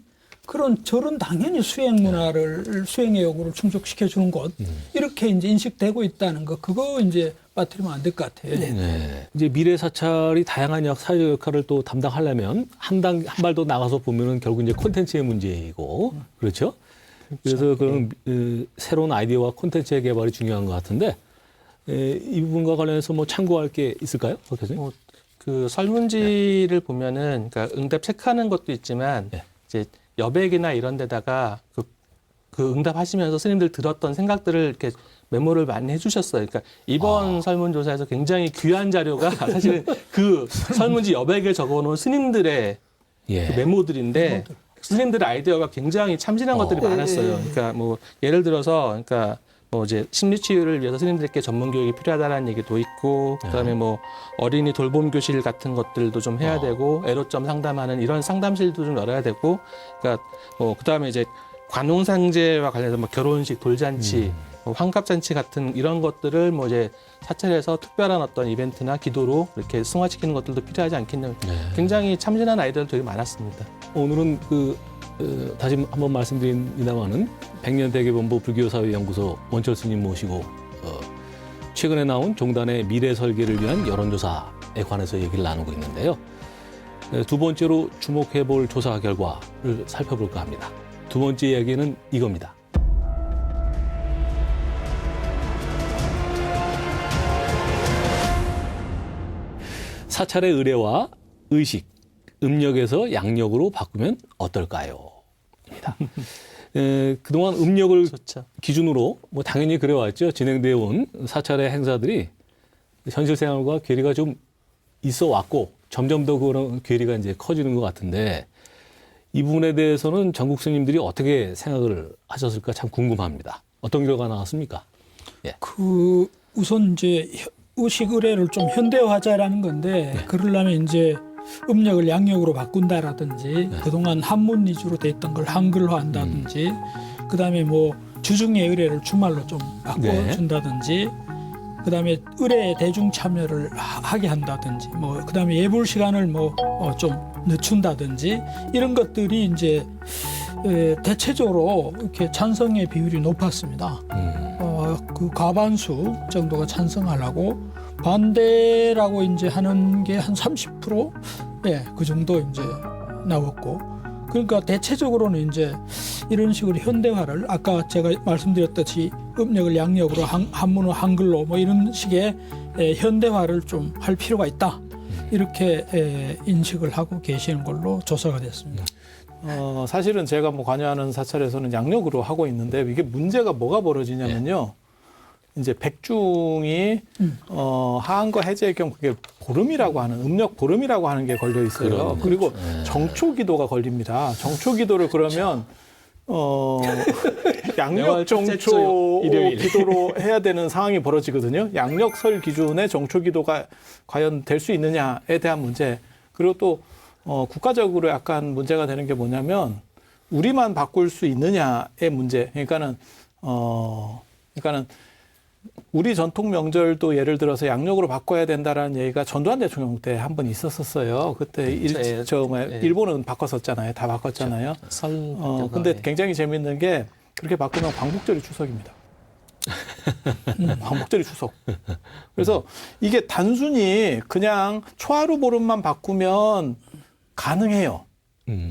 저런 당연히 수행 문화를 수행의 요구를 충족시켜 주는 곳 이렇게 이제 인식되고 있다는 거 그거 이제 빠뜨리면 안 될 것 같아요. 네. 이제 미래 사찰이 다양한 사회적 역할을 또 담당하려면 한 발 더 나가서 보면은 결국 이제 콘텐츠의 문제이고 그렇죠. 그래서 그런 새로운 아이디어와 콘텐츠의 개발이 중요한 것 같은데 이 부분과 관련해서 뭐 참고할 게 있을까요, 박 교수님? 그 설문지를 보면은 그러니까 응답 체크하는 것도 있지만 네. 이제 여백이나 이런 데다가 그 응답하시면서 스님들 들었던 생각들을 이렇게 메모를 많이 해주셨어요. 그러니까 이번 설문조사에서 굉장히 귀한 자료가 사실은 그 설문지 여백에 적어놓은 스님들의 예. 그 메모들인데 스님들의 아이디어가 굉장히 참신한 것들이 많았어요. 그러니까 뭐 예를 들어서 그러니까 뭐 이제 심리 치유를 위해서 스님들께 전문 교육이 필요하다라는 얘기도 있고 그다음에 뭐 어린이 돌봄 교실 같은 것들도 좀 해야 되고 애로점 상담하는 이런 상담실도 좀 열어야 되고 그러니까 뭐 그다음에 이제 관홍상제와 관련해서 뭐 결혼식 돌잔치 뭐 환갑잔치 같은 이런 것들을 뭐 이제 사찰에서 특별한 어떤 이벤트나 기도로 이렇게 승화시키는 것들도 필요하지 않겠냐. 굉장히 참신한 아이디어도 되게 많았습니다. 오늘은 다시 한번 말씀드립니다마는 백년 대계본부 불교사회연구소 원철 스님 모시고 최근에 나온 종단의 미래 설계를 위한 여론조사에 관해서 얘기를 나누고 있는데요. 두 번째로 주목해볼 조사 결과를 살펴볼까 합니다. 두 번째 이야기는 이겁니다. 사찰의 의례와 의식, 음력에서 양력으로 바꾸면 어떨까요? 입니다. 그동안 음력을 좋죠. 기준으로 뭐 당연히 그래왔죠. 진행되어 온 사찰의 행사들이 현실 생활과 괴리가 좀 있어 왔고 점점 더 그런 괴리가 이제 커지는 것 같은데 이 부분에 대해서는 전국 스님들이 어떻게 생각을 하셨을까 참 궁금합니다. 어떤 결과가 나왔습니까? 예. 우선 이제 의식 의례를 좀 현대화하자라는 건데 그러려면 이제 음력을 양력으로 바꾼다라든지 그동안 한문 위주로 돼 있던 걸 한글화한다든지 그다음에 뭐 주중의 의례를 주말로 좀 바꿔준다든지 그다음에 의례에 대중 참여를 하게 한다든지 뭐 그다음에 예불 시간을 뭐 좀 늦춘다든지 이런 것들이 이제 대체적으로 이렇게 찬성의 비율이 높았습니다. 그 과반수 정도가 찬성하려고 반대라고 이제 하는 게 한 30%? 예, 그 정도 이제 나왔고. 그러니까 대체적으로는 이제 이런 식으로 현대화를 아까 제가 말씀드렸듯이 음력을 양력으로 한문을 한글로 뭐 이런 식의 현대화를 좀 할 필요가 있다. 이렇게 인식을 하고 계시는 걸로 조사가 됐습니다. 사실은 제가 뭐 관여하는 사찰에서는 양력으로 하고 있는데 이게 문제가 뭐가 벌어지냐면요. 이제 백중이 하한거 해제의 경우 그게 보름이라고 하는 음력 보름이라고 하는 게 걸려 있어요. 그러네요. 그리고 네. 정초기도가 걸립니다. 정초기도를 그러면 양력 명월 첫째 주 정초 일요일. 기도로 해야 되는 상황이 벌어지거든요. 양력설 기준의 정초기도가 과연 될 수 있느냐에 대한 문제. 그리고 또 국가적으로 약간 문제가 되는 게 뭐냐면 우리만 바꿀 수 있느냐의 문제. 그러니까는 우리 전통 명절도 예를 들어서 양력으로 바꿔야 된다라는 얘기가 전두환 대통령 때 한 번 있었었어요. 그때 일본은 바꿨었잖아요. 다 바꿨잖아요. 근데 굉장히 재밌는 게 그렇게 바꾸면 광복절이 추석입니다. 광복절이 추석. 그래서 이게 단순히 그냥 초하루 보름만 바꾸면 가능해요.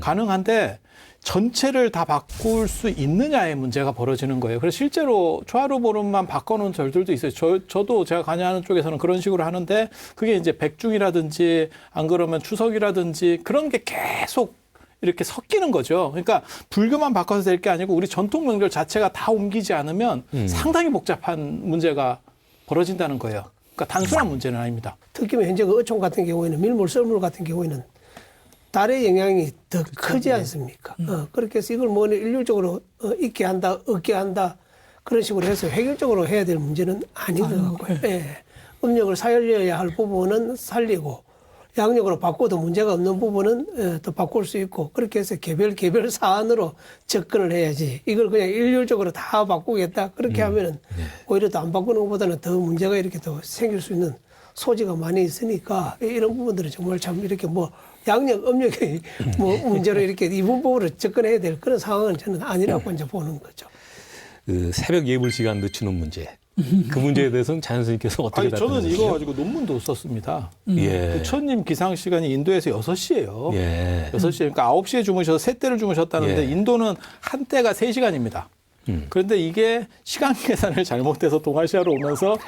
가능한데 전체를 다 바꿀 수 있느냐의 문제가 벌어지는 거예요. 그래서 실제로 초하루 보름만 바꿔놓은 절들도 있어요. 저도 제가 관여하는 쪽에서는 그런 식으로 하는데 그게 이제 백중이라든지 안 그러면 추석이라든지 그런 게 계속 이렇게 섞이는 거죠. 그러니까 불교만 바꿔서 될 게 아니고 우리 전통 명절 자체가 다 옮기지 않으면 상당히 복잡한 문제가 벌어진다는 거예요. 그러니까 단순한 문제는 아닙니다. 특히 현재 그 어촌 같은 경우에는 밀물, 썰물 같은 경우에는 달의 영향이 더 크지 않습니까? 그렇게 해서 이걸 뭐 일률적으로 있게 한다, 없게 한다 그런 식으로 해서 획일적으로 해야 될 문제는 아니더라고요. 예. 음력을 살려야 할 부분은 살리고 양력으로 바꿔도 문제가 없는 부분은 또 바꿀 수 있고 그렇게 해서 개별 사안으로 접근을 해야지 이걸 그냥 일률적으로 다 바꾸겠다 그렇게 하면은 오히려 더 안 바꾸는 것보다는 더 문제가 이렇게 더 생길 수 있는 소지가 많이 있으니까 이런 부분들은 정말 참 이렇게 뭐 양력, 음력의 뭐 문제로 이렇게 이분법으로 접근해야 될 그런 상황은 저는 아니라고 이제 보는 거죠. 그 새벽 예불 시간 늦추는 문제. 그 문제에 대해서는 장 선생님께서 어떻게 저는 답변하세요? 이거 가지고 논문도 썼습니다. 예. 부처님 기상 시간이 인도에서 6시예요. 예. 6시, 그러니까 9시에 주무셔서 세 때를 주무셨다는데 예. 인도는 한 때가 3시간입니다. 그런데 이게 시간 계산을 잘못해서 동아시아로 오면서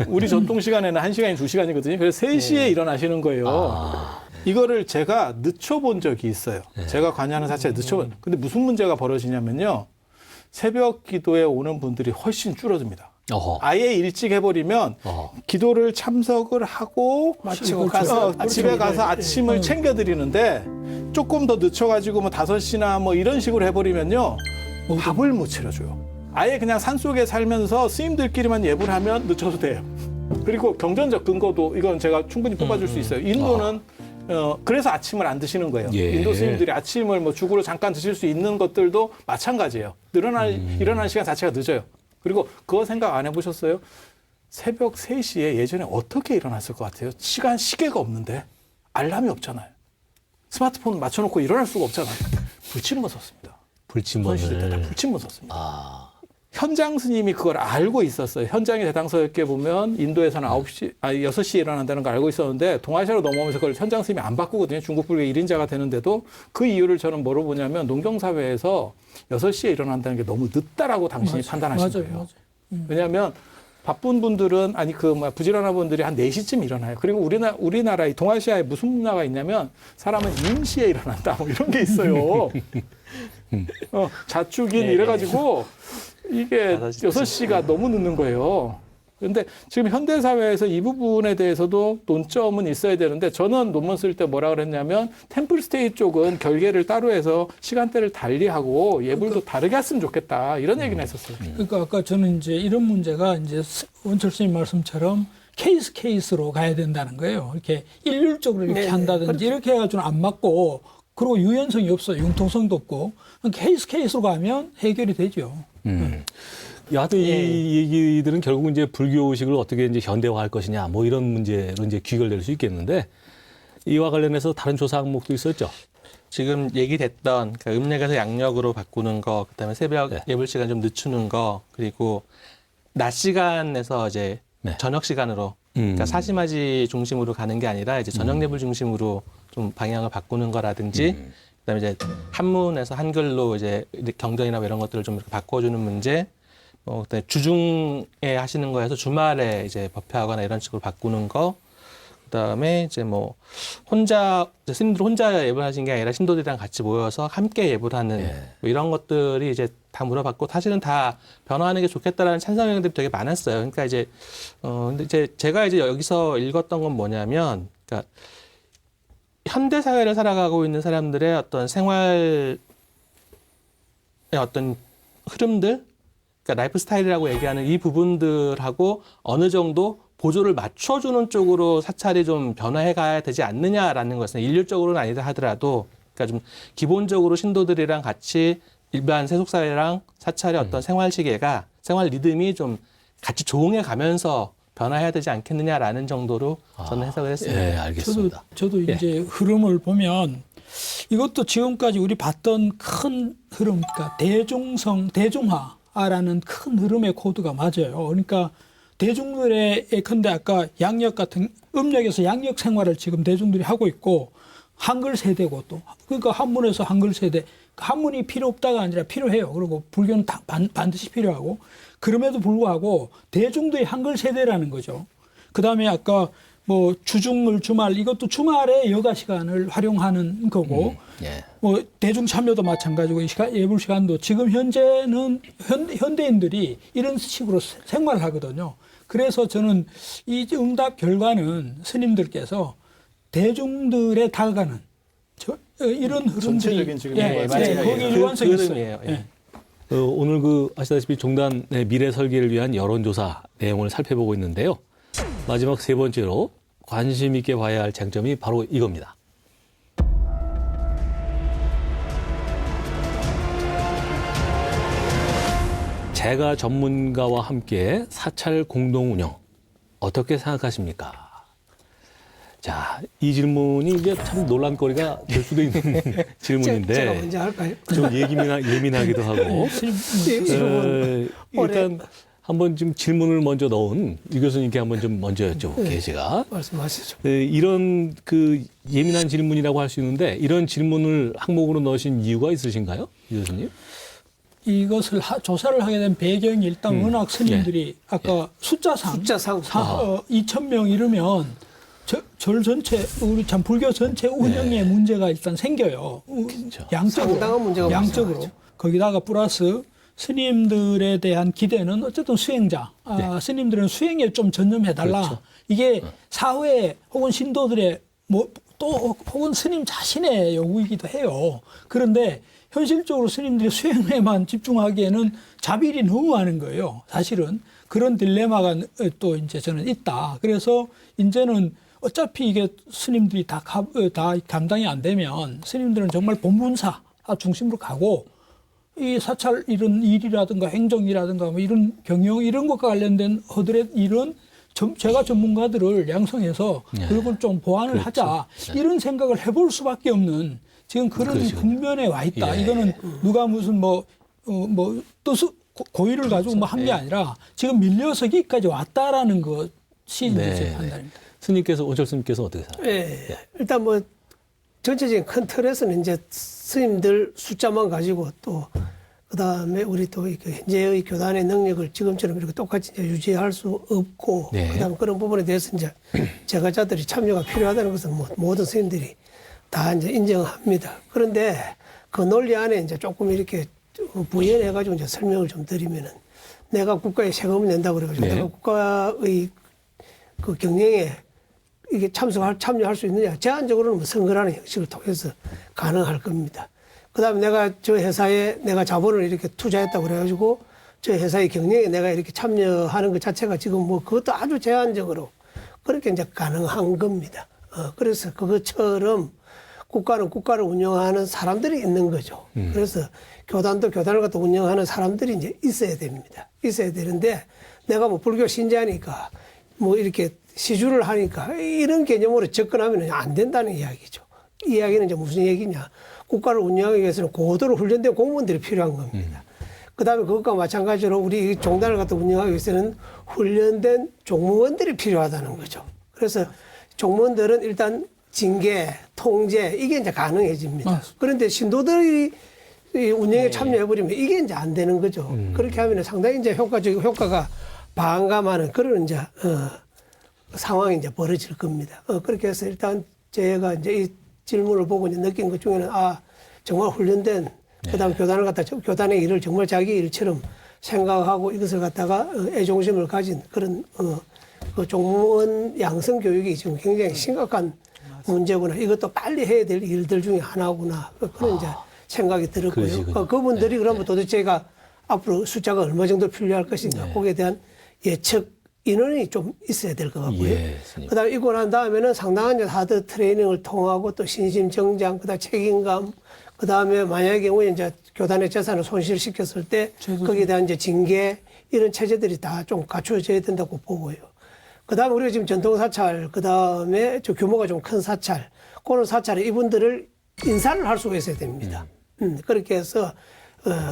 우리 전통 시간에는 1시간이 2시간이거든요. 그래서 3시에 일어나시는 거예요. 이거를 제가 늦춰본 적이 있어요. 제가 관여하는 사찰에 늦춰본. 근데 무슨 문제가 벌어지냐면요. 새벽 기도에 오는 분들이 훨씬 줄어듭니다. 어허. 아예 일찍 해버리면 기도를 참석을 하고 마치고 가서 집에 가서 아침을 챙겨드리는데 조금 더 늦춰가지고 뭐 5시나 뭐 이런 식으로 해버리면요. 밥을 못 차려줘요. 아예 그냥 산속에 살면서 스님들끼리만 예불 하면 늦춰도 돼요. 그리고 경전적 근거도 이건 제가 충분히 뽑아줄 수 있어요. 인도는 그래서 아침을 안 드시는 거예요. 예. 인도 스님들이 아침을 뭐 죽으로 잠깐 드실 수 있는 것들도 마찬가지예요. 일어나는 시간 자체가 늦어요. 그리고 그거 생각 안 해보셨어요? 새벽 3시에 예전에 어떻게 일어났을 것 같아요? 시계가 없는데 알람이 없잖아요. 스마트폰 맞춰놓고 일어날 수가 없잖아요. 불침번 썼습니다. 조선시대 때 다 불침번 썼습니다. 현장 스님이 그걸 알고 있었어요. 현장의 대당서에 보면 인도에서는 6시에 일어난다는 걸 알고 있었는데 동아시아로 넘어오면서 그걸 현장 스님이 안 바꾸거든요. 중국 불교 1인자가 되는데도 그 이유를 저는 뭐로 보냐면 농경사회에서 6시에 일어난다는 게 너무 늦다라고 당신이 판단하신 거예요. 왜냐하면 바쁜 분들은 부지런한 분들이 한 4시쯤 일어나요. 그리고 우리나라 동아시아에 무슨 문화가 있냐면 사람은 임시에 일어난다 뭐 이런 게 있어요. 자축인 이래가지고 이게 6시가 너무 늦는 거예요. 그런데 지금 현대사회에서 이 부분에 대해서도 논점은 있어야 되는데 저는 논문 쓸 때 뭐라 그랬냐면 템플스테이 쪽은 결계를 따로 해서 시간대를 달리하고 예불도 다르게 했으면 좋겠다 이런 얘기는 했었어요. 그러니까 아까 저는 이제 이런 문제가 이제 원철 선생님 말씀처럼 케이스로 가야 된다는 거예요. 이렇게 일률적으로 이렇게 네, 한다든지 그렇죠. 이렇게 해가지고는 안 맞고 그리고 유연성이 없어요. 융통성도 없고 케이스로 가면 해결이 되죠. 여하튼 이 얘기들은 결국 이제 불교의식을 어떻게 이제 현대화할 것이냐 뭐 이런 문제로 이제 귀결될 수 있겠는데 이와 관련해서 다른 조사 항목도 있었죠. 지금 얘기됐던 그러니까 음력에서 양력으로 바꾸는 거, 그다음에 새벽 예불 시간 좀 늦추는 거, 그리고 낮 시간에서 이제 저녁 시간으로 그러니까 사시마지 중심으로 가는 게 아니라 이제 저녁 예불 중심으로 좀 방향을 바꾸는 거라든지 그다음에 이제 한문에서 한글로 이제 경전이나 이런 것들을 좀 이렇게 바꿔주는 문제. 그다음에 주중에 하시는 거에서 주말에 이제 법회하거나 이런 식으로 바꾸는 거. 그다음에 이제 뭐 스님들 혼자 예불하신 게 아니라 신도들이랑 같이 모여서 함께 예불하는 뭐 이런 것들이 이제 다 물어봤고 사실은 다 변화하는 게 좋겠다라는 찬성 의견들이 되게 많았어요. 그러니까 이제 근데 이제 제가 이제 여기서 읽었던 건 뭐냐면, 그러니까 현대 사회를 살아가고 있는 사람들의 어떤 생활의 어떤 흐름들, 그러니까 라이프 스타일이라고 얘기하는 이 부분들하고 어느 정도 보조를 맞춰주는 쪽으로 사찰이 좀 변화해 가야 되지 않느냐라는 것은 일률적으로는 아니다 하더라도, 그러니까 좀 기본적으로 신도들이랑 같이 일반 세속사회랑 사찰의 어떤 생활 시계가, 생활 리듬이 좀 같이 조응해 가면서 변화해야 되지 않겠느냐라는 정도로 저는 해석을 했습니다. 네, 알겠습니다. 저도 이제 흐름을 보면 이것도 지금까지 우리 봤던 큰 흐름, 그러니까 대중화라는 큰 흐름의 코드가 맞아요. 그러니까 대중들의 예컨대 아까 양력 같은 음력에서 양력 생활을 지금 대중들이 하고 있고, 한글 세대고 또 그러니까 한문에서 한글 세대, 한문이 필요 없다가 아니라 필요해요. 그리고 불교는 반드시 필요하고, 그럼에도 불구하고 대중들이 한글 세대라는 거죠. 그다음에 아까 뭐 주중을 주말, 이것도 주말에 여가 시간을 활용하는 거고, 예. 뭐 대중 참여도 마찬가지고, 이 시간, 예불 시간도 지금 현재는 현대인들이 이런 식으로 생활을 하거든요. 그래서 저는 이 응답 결과는 스님들께서 대중들에 다가가는 이런 흐름들이, 전체적인 지금 거기 일관성이 있어요. 흐름이에요. 예. 오늘 아시다시피 종단의 미래 설계를 위한 여론조사 내용을 살펴보고 있는데요. 마지막 세 번째로 관심 있게 봐야 할 쟁점이 바로 이겁니다. 재가 전문가와 함께 사찰 공동 운영 어떻게 생각하십니까? 자, 이 질문이 이제 참 논란거리가 될 수도 있는 제가 질문인데 먼저 할까요? 좀 예민하기도 하고 일단 한번 좀 질문을 먼저 넣은 유 교수님께 한번 좀 먼저 여쭤볼게요. 제가 말씀하시죠. 이런 그 예민한 질문이라고 할 수 있는데 이런 질문을 항목으로 넣으신 이유가 있으신가요, 유 교수님? 이것을 조사를 하게 된 배경이 일단 워낙 스님들이 아까 숫자상 2,000명 이르면 절 전체, 우리 참 불교 전체 운영에 문제가 일단 생겨요. 상당한 문제가 양적으로. 발생하죠. 거기다가 플러스 스님들에 대한 기대는 어쨌든 수행자. 스님들은 수행에 좀 전념해달라. 그렇죠. 이게 사회 혹은 신도들의 또 혹은 스님 자신의 요구이기도 해요. 그런데 현실적으로 스님들이 수행에만 집중하기에는 자비일이 너무 많은 거예요. 사실은 그런 딜레마가 또 이제 저는 있다. 그래서 이제는 어차피 이게 스님들이 다 감당이 안 되면 스님들은 정말 본문사 중심으로 가고, 이 사찰 이런 일이라든가 행정이라든가 뭐 이런 경영 이런 것과 관련된 허들의 이런 제가 전문가들을 양성해서 그걸 좀 보완을 하자, 이런 생각을 해볼 수밖에 없는 지금 그런 국면에 와 있다. 이거는 누가 무슨 뜻 고의를 가지고 뭐 한 게 아니라 지금 밀려서 여기까지 왔다라는 것이 이제 판단입니다. 스님께서, 원철 스님께서 어떻게 생각하세요? 일단 뭐 전체적인 큰 틀에서는 이제 스님들 숫자만 가지고 또 그다음에 우리 또 현재의 교단의 능력을 지금처럼 이렇게 똑같이 이제 유지할 수 없고, 그다음 그런 부분에 대해서 이제 제가자들이 참여가 필요하다는 것은 뭐 모든 스님들이 다 이제 인정합니다. 그런데 그 논리 안에 이제 조금 이렇게 부연해가지고 이제 설명을 좀 드리면은, 내가 국가에 세금을 낸다고 그래가지고 내가 국가의 그 경영에 이게 참여할 수 있느냐? 제한적으로는 뭐 선거라는 형식을 통해서 가능할 겁니다. 그 다음에 내가 저 회사에 내가 자본을 이렇게 투자했다고 그래가지고 저 회사의 경영에 내가 이렇게 참여하는 것 자체가 지금 뭐 그것도 아주 제한적으로 그렇게 이제 가능한 겁니다. 그래서 그것처럼 국가는 국가를 운영하는 사람들이 있는 거죠. 그래서 교단도 교단을 갖다 운영하는 사람들이 이제 있어야 됩니다. 있어야 되는데, 내가 뭐 불교 신자니까 뭐 이렇게 시주를 하니까 이런 개념으로 접근하면 안 된다는 이야기죠. 이 이야기는 이제 무슨 얘기냐? 국가를 운영하기 위해서는 고도로 훈련된 공무원들이 필요한 겁니다. 그 다음에 그것과 마찬가지로 우리 종단을 갖다 운영하기 위해서는 훈련된 종무원들이 필요하다는 거죠. 그래서 종무원들은 일단 징계, 통제, 이게 이제 가능해집니다. 맞습니다. 그런데 신도들이 운영에 참여해버리면 이게 이제 안 되는 거죠. 그렇게 하면 상당히 이제 효과가 반감하는 그런 이제, 상황이 이제 벌어질 겁니다. 그렇게 해서 일단 제가 이제 이 질문을 보고 이제 느낀 것 중에는, 정말 훈련된 그다음 교단을 갖다 교단의 일을 정말 자기 일처럼 생각하고 이것을 갖다가 애종심을 가진 그런 그 종무원 양성 교육이 지금 굉장히 심각한 문제구나. 이것도 빨리 해야 될 일들 중에 하나구나. 그런 이제 생각이 들었고요. 그러시군요. 그분들이 그러면 도대체가 앞으로 숫자가 얼마 정도 필요할 것인가. 거기에 대한 예측 인원이 좀 있어야 될 것 같고요. 예, 스님. 그다음에 이고 난 다음에는 상당한 이제 하드 트레이닝을 통하고 또 신심 정장, 그다음 책임감, 그다음에 만약의 경우에 이제 교단의 재산을 손실시켰을 때 거기에 대한 이제 징계 이런 체제들이 다 좀 갖추어져야 된다고 보고요. 그다음에 우리가 지금 전통 사찰, 그다음에 저 규모가 좀 큰 사찰, 그런 사찰에 이분들을 인사를 할 수가 있어야 됩니다. 그렇게 해서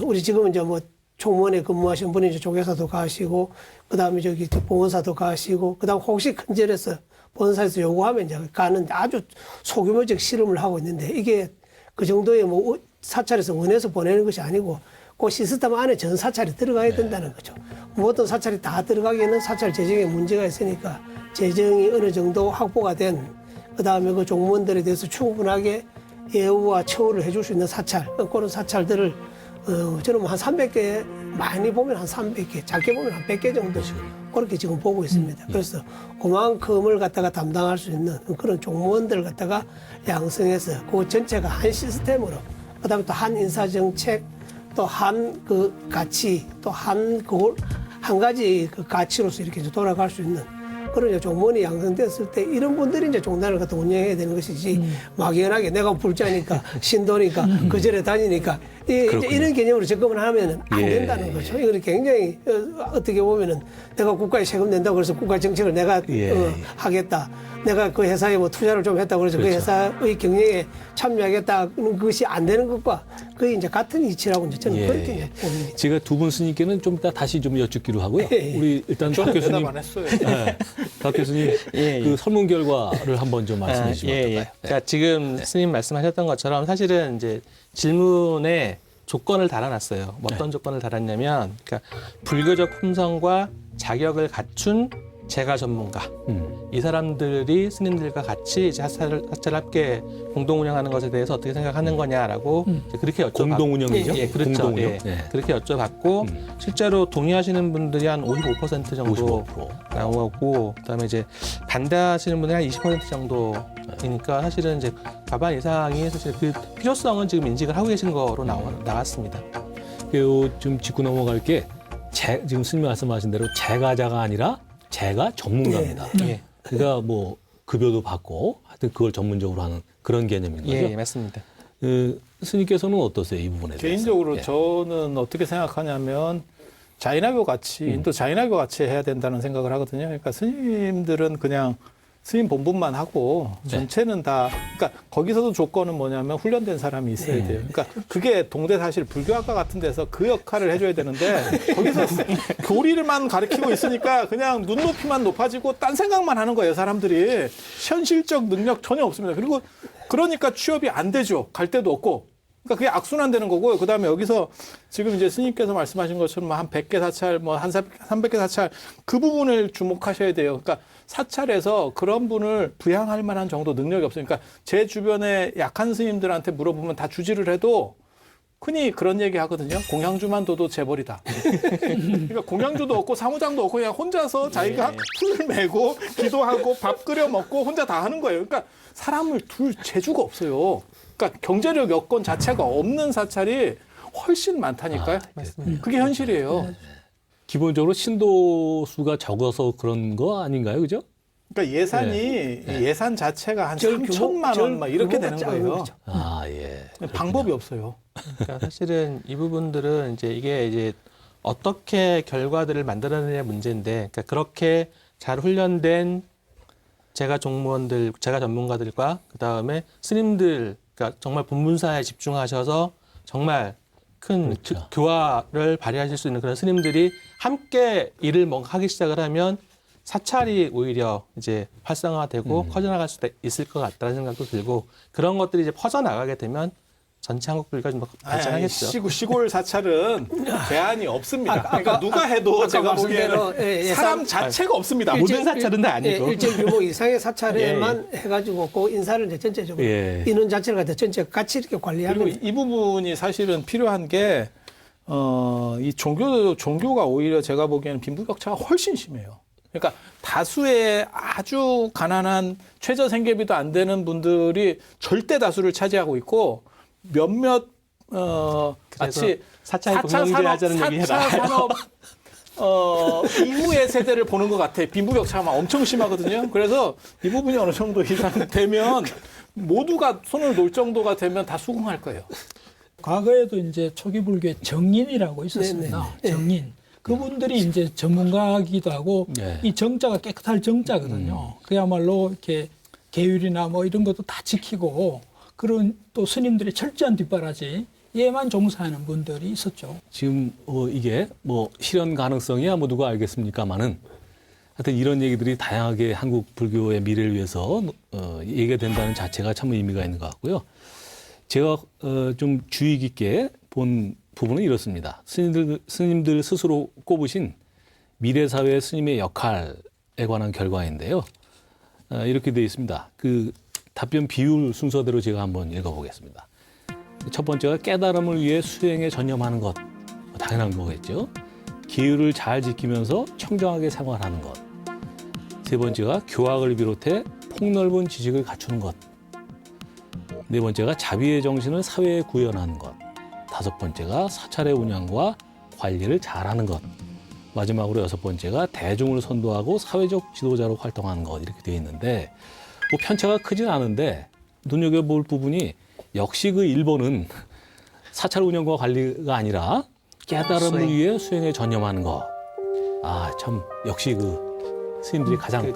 우리 지금 이제 뭐 총무원에 근무하신 분이 이제 조계사도 가시고, 그 다음에 저기 보건사도 가시고, 그 다음 혹시 큰절에서 본사에서 요구하면 이제 가는 아주 소규모적 실험을 하고 있는데, 이게 그 정도의 뭐 사찰에서 원해서 보내는 것이 아니고, 그 시스템 안에 전 사찰이 들어가야 된다는 거죠. 모든 사찰이 다 들어가기에는 사찰 재정에 문제가 있으니까, 재정이 어느 정도 확보가 된, 그 다음에 그 종무원들에 대해서 충분하게 예우와 처우를 해줄 수 있는 사찰, 그런 사찰들을 저는 뭐 한 300개, 많이 보면 한 300개, 작게 보면 한 100개 정도 그렇게 지금 보고 있습니다. 그래서 그만큼을 갖다가 담당할 수 있는 그런 종무원들을 갖다가 양성해서 그 전체가 한 시스템으로, 그 다음에 또 한 인사정책, 또 한 그 가치, 또 한 가지 그 가치로서 이렇게 이제 돌아갈 수 있는 그런 이제 종무원이 양성됐을 때 이런 분들이 이제 종단을 갖다 운영해야 되는 것이지 막연하게 내가 불자니까 신도니까 그 절에 다니니까 이제 이런 개념으로 접근을 하면은 안 된다는 거죠. 이거는 굉장히 어떻게 보면은 내가 국가에 세금 낸다고 그래서 국가 정책을 내가 하겠다. 내가 그 회사에 뭐 투자를 좀 했다고 그래서 그 회사의 경영에 참여하겠다는 것이 안 되는 것과 그게 이제 같은 이치라고 이제 저는 그렇게 이제 봅니다. 제가 두 분 스님께는 좀 이따 다시 좀 여쭙기로 하고요. 우리 일단 박 대답 교수님, 안 했어요. 박 교수님 그 설문 결과를 한번 좀 말씀해 주시면 어떨까요? 그러니까 지금 스님 말씀하셨던 것처럼 사실은 이제 질문에 조건을 달아놨어요. 뭐 어떤 조건을 달았냐면, 그러니까 불교적 품성과 자격을 갖춘 제가 전문가. 이 사람들이 스님들과 같이 이제 사찰을 함께 공동 운영하는 것에 대해서 어떻게 생각하는 거냐라고 이제 그렇게 여쭤봤고. 공동 운영이죠? 예, 그렇죠. 공동 운영. 예. 네. 그렇게 여쭤봤고, 실제로 동의하시는 분들이 한 55% 정도 55%. 나오고, 그다음에 이제 반대하시는 분들이 한 20% 정도이니까 사실은 이제 과반 이상이 사실 그 필요성은 지금 인식을 하고 계신 거로 나왔습니다. 좀 짚고 넘어갈 게 지금 스님 말씀하신 대로 제가자가 아니라 제가 전문가입니다. 예. 그러니까 뭐 급여도 받고 하여튼 그걸 전문적으로 하는 그런 개념인 거죠. 예, 맞습니다. 스님께서는 어떠세요? 이 부분에 대해서? 개인적으로 예. 저는 어떻게 생각하냐면 자인하교 같이 인도 자인하교 같이 해야 된다는 생각을 하거든요. 그러니까 스님들은 그냥 스님 본분만 하고 전체는 다, 그러니까 거기서도 조건은 뭐냐면 훈련된 사람이 있어야 돼요. 그러니까 그게 동대 사실 불교학과 같은 데서 그 역할을 해줘야 되는데 거기서 교리를만 가르치고 있으니까 그냥 눈높이만 높아지고 딴 생각만 하는 거예요, 사람들이. 현실적 능력 전혀 없습니다. 그리고 그러니까 취업이 안 되죠. 갈 데도 없고. 그러니까 그게 악순환되는 거고요. 그 다음에 여기서 지금 이제 스님께서 말씀하신 것처럼 한 100개 사찰, 뭐 한 300개 사찰 그 부분을 주목하셔야 돼요. 그러니까 사찰에서 그런 분을 부양할 만한 정도 능력이 없으니까 제 주변에 약한 스님들한테 물어보면 다 주지를 해도 흔히 그런 얘기 하거든요. 공양주만 둬도 재벌이다. 그러니까 공양주도 없고 사무장도 없고 그냥 혼자서 자기가 풀을 메고 기도하고 밥 끓여 먹고 혼자 다 하는 거예요. 그러니까 사람을 둘 재주가 없어요. 그러니까 경제력 여건 자체가 없는 사찰이 훨씬 많다니까요. 그게 현실이에요. 기본적으로 신도 수가 적어서 그런 거 아닌가요? 그죠? 그러니까 예산이 예산 자체가 한 3천만 원 막 이렇게 되는 거예요. 아, 예. 방법이 없어요. 그러니까 사실은 이 부분들은 이게 어떻게 결과들을 만들어내냐 문제인데, 그러니까 그렇게 잘 훈련된 제가 종무원들, 제가 전문가들과 그 다음에 스님들, 그러니까 정말 본문사에 집중하셔서 정말 큰 그렇죠. 교화를 발휘하실 수 있는 그런 스님들이 함께 일을 하기 시작을 하면 사찰이 오히려 이제 활성화되고 커져나갈 수 있을 것 같다는 생각도 들고, 그런 것들이 이제 퍼져나가게 되면 전체 한국 불교가 좀 더 발전하겠죠. 시골 사찰은 제한이 없습니다. 그러니까 누가 해도 아까 제가 보기에는 말씀대로 사람 자체가 없습니다. 일제- 모든 사찰은 다 아니고. 일정 규모 이상의 사찰에만 해가지고 그 인사를 이제 전체적으로 인원 자체를 갖다 전체 같이 이렇게 관리하는. 그리고 이 부분이 사실은 필요한 게 이 종교가 오히려 제가 보기에는 빈부격차가 훨씬 심해요. 그러니까 다수의 아주 가난한 최저 생계비도 안 되는 분들이 절대 다수를 차지하고 있고 몇몇 마치 사찰 공영제하자는 얘기 4차 산업 이후의 세대를 보는 것 같아. 빈부격차가 엄청 심하거든요. 그래서 이 부분이 어느 정도 이상 되면 모두가 손을 놓을 정도가 되면 다 수긍할 거예요. 과거에도 이제 초기 불교에 정인이라고 있었습니다. 정인. 그분들이 이제 전문가이기도 하고 네. 이 정자가 깨끗할 정자거든요. 그야말로 이렇게 계율이나 뭐 이런 것도 다 지키고 그런 또 스님들의 철저한 뒷바라지 예만 종사하는 분들이 있었죠. 지금 이게 뭐 실현 가능성이야 뭐 누가 알겠습니까만은 하여튼 이런 얘기들이 다양하게 한국 불교의 미래를 위해서 얘기가 된다는 자체가 참 의미가 있는 것 같고요. 제가 좀 주의 깊게 본 부분은 이렇습니다. 스님들 스스로 꼽으신 미래사회 스님의 역할에 관한 결과인데요. 이렇게 되어 있습니다. 그 답변 비율 순서대로 제가 한번 읽어보겠습니다. 첫 번째가 깨달음을 위해 수행에 전념하는 것. 당연한 거겠죠. 기율을 잘 지키면서 청정하게 생활하는 것. 세 번째가 교학을 비롯해 폭넓은 지식을 갖추는 것. 네 번째가 자비의 정신을 사회에 구현하는 것. 다섯 번째가 사찰의 운영과 관리를 잘하는 것. 마지막으로 여섯 번째가 대중을 선도하고 사회적 지도자로 활동하는 것. 이렇게 되어 있는데 뭐 편차가 크진 않은데 눈여겨볼 부분이 역시 그 1번은 사찰 운영과 관리가 아니라 깨달음을 위해 수행에 전념하는 것. 아, 참 역시 그 스님들이 가장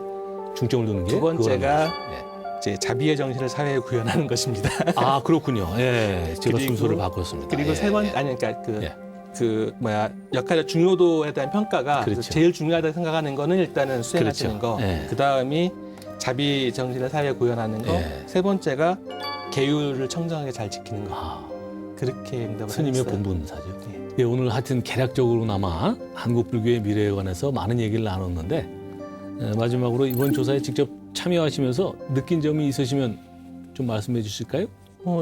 중점을 두는 게 두 번째가 그거랍니다. 이제 자비의 정신을 사회에 구현하는 것입니다. 아, 그렇군요. 예. 제가 그리고- 순서를 바꿨습니다. 그리고 예. 세 번, 아니, 그러니까 예. 역할의 중요도에 대한 평가가 그렇죠. 제일 중요하다고 생각하는 거는 일단은 수행하시는 그렇죠. 거. 예. 그 다음이 자비 정신을 사회에 구현하는 거. 예. 세 번째가 계율을 청정하게 잘 지키는 거. 아, 그렇게 응답을 스님의 했어요. 본분사죠. 예, 오늘 하여튼 개략적으로나마 한국 불교의 미래에 관해서 많은 얘기를 나눴는데 마지막으로 이번 조사에 직접 참여하시면서 느낀 점이 있으시면 좀 말씀해 주실까요?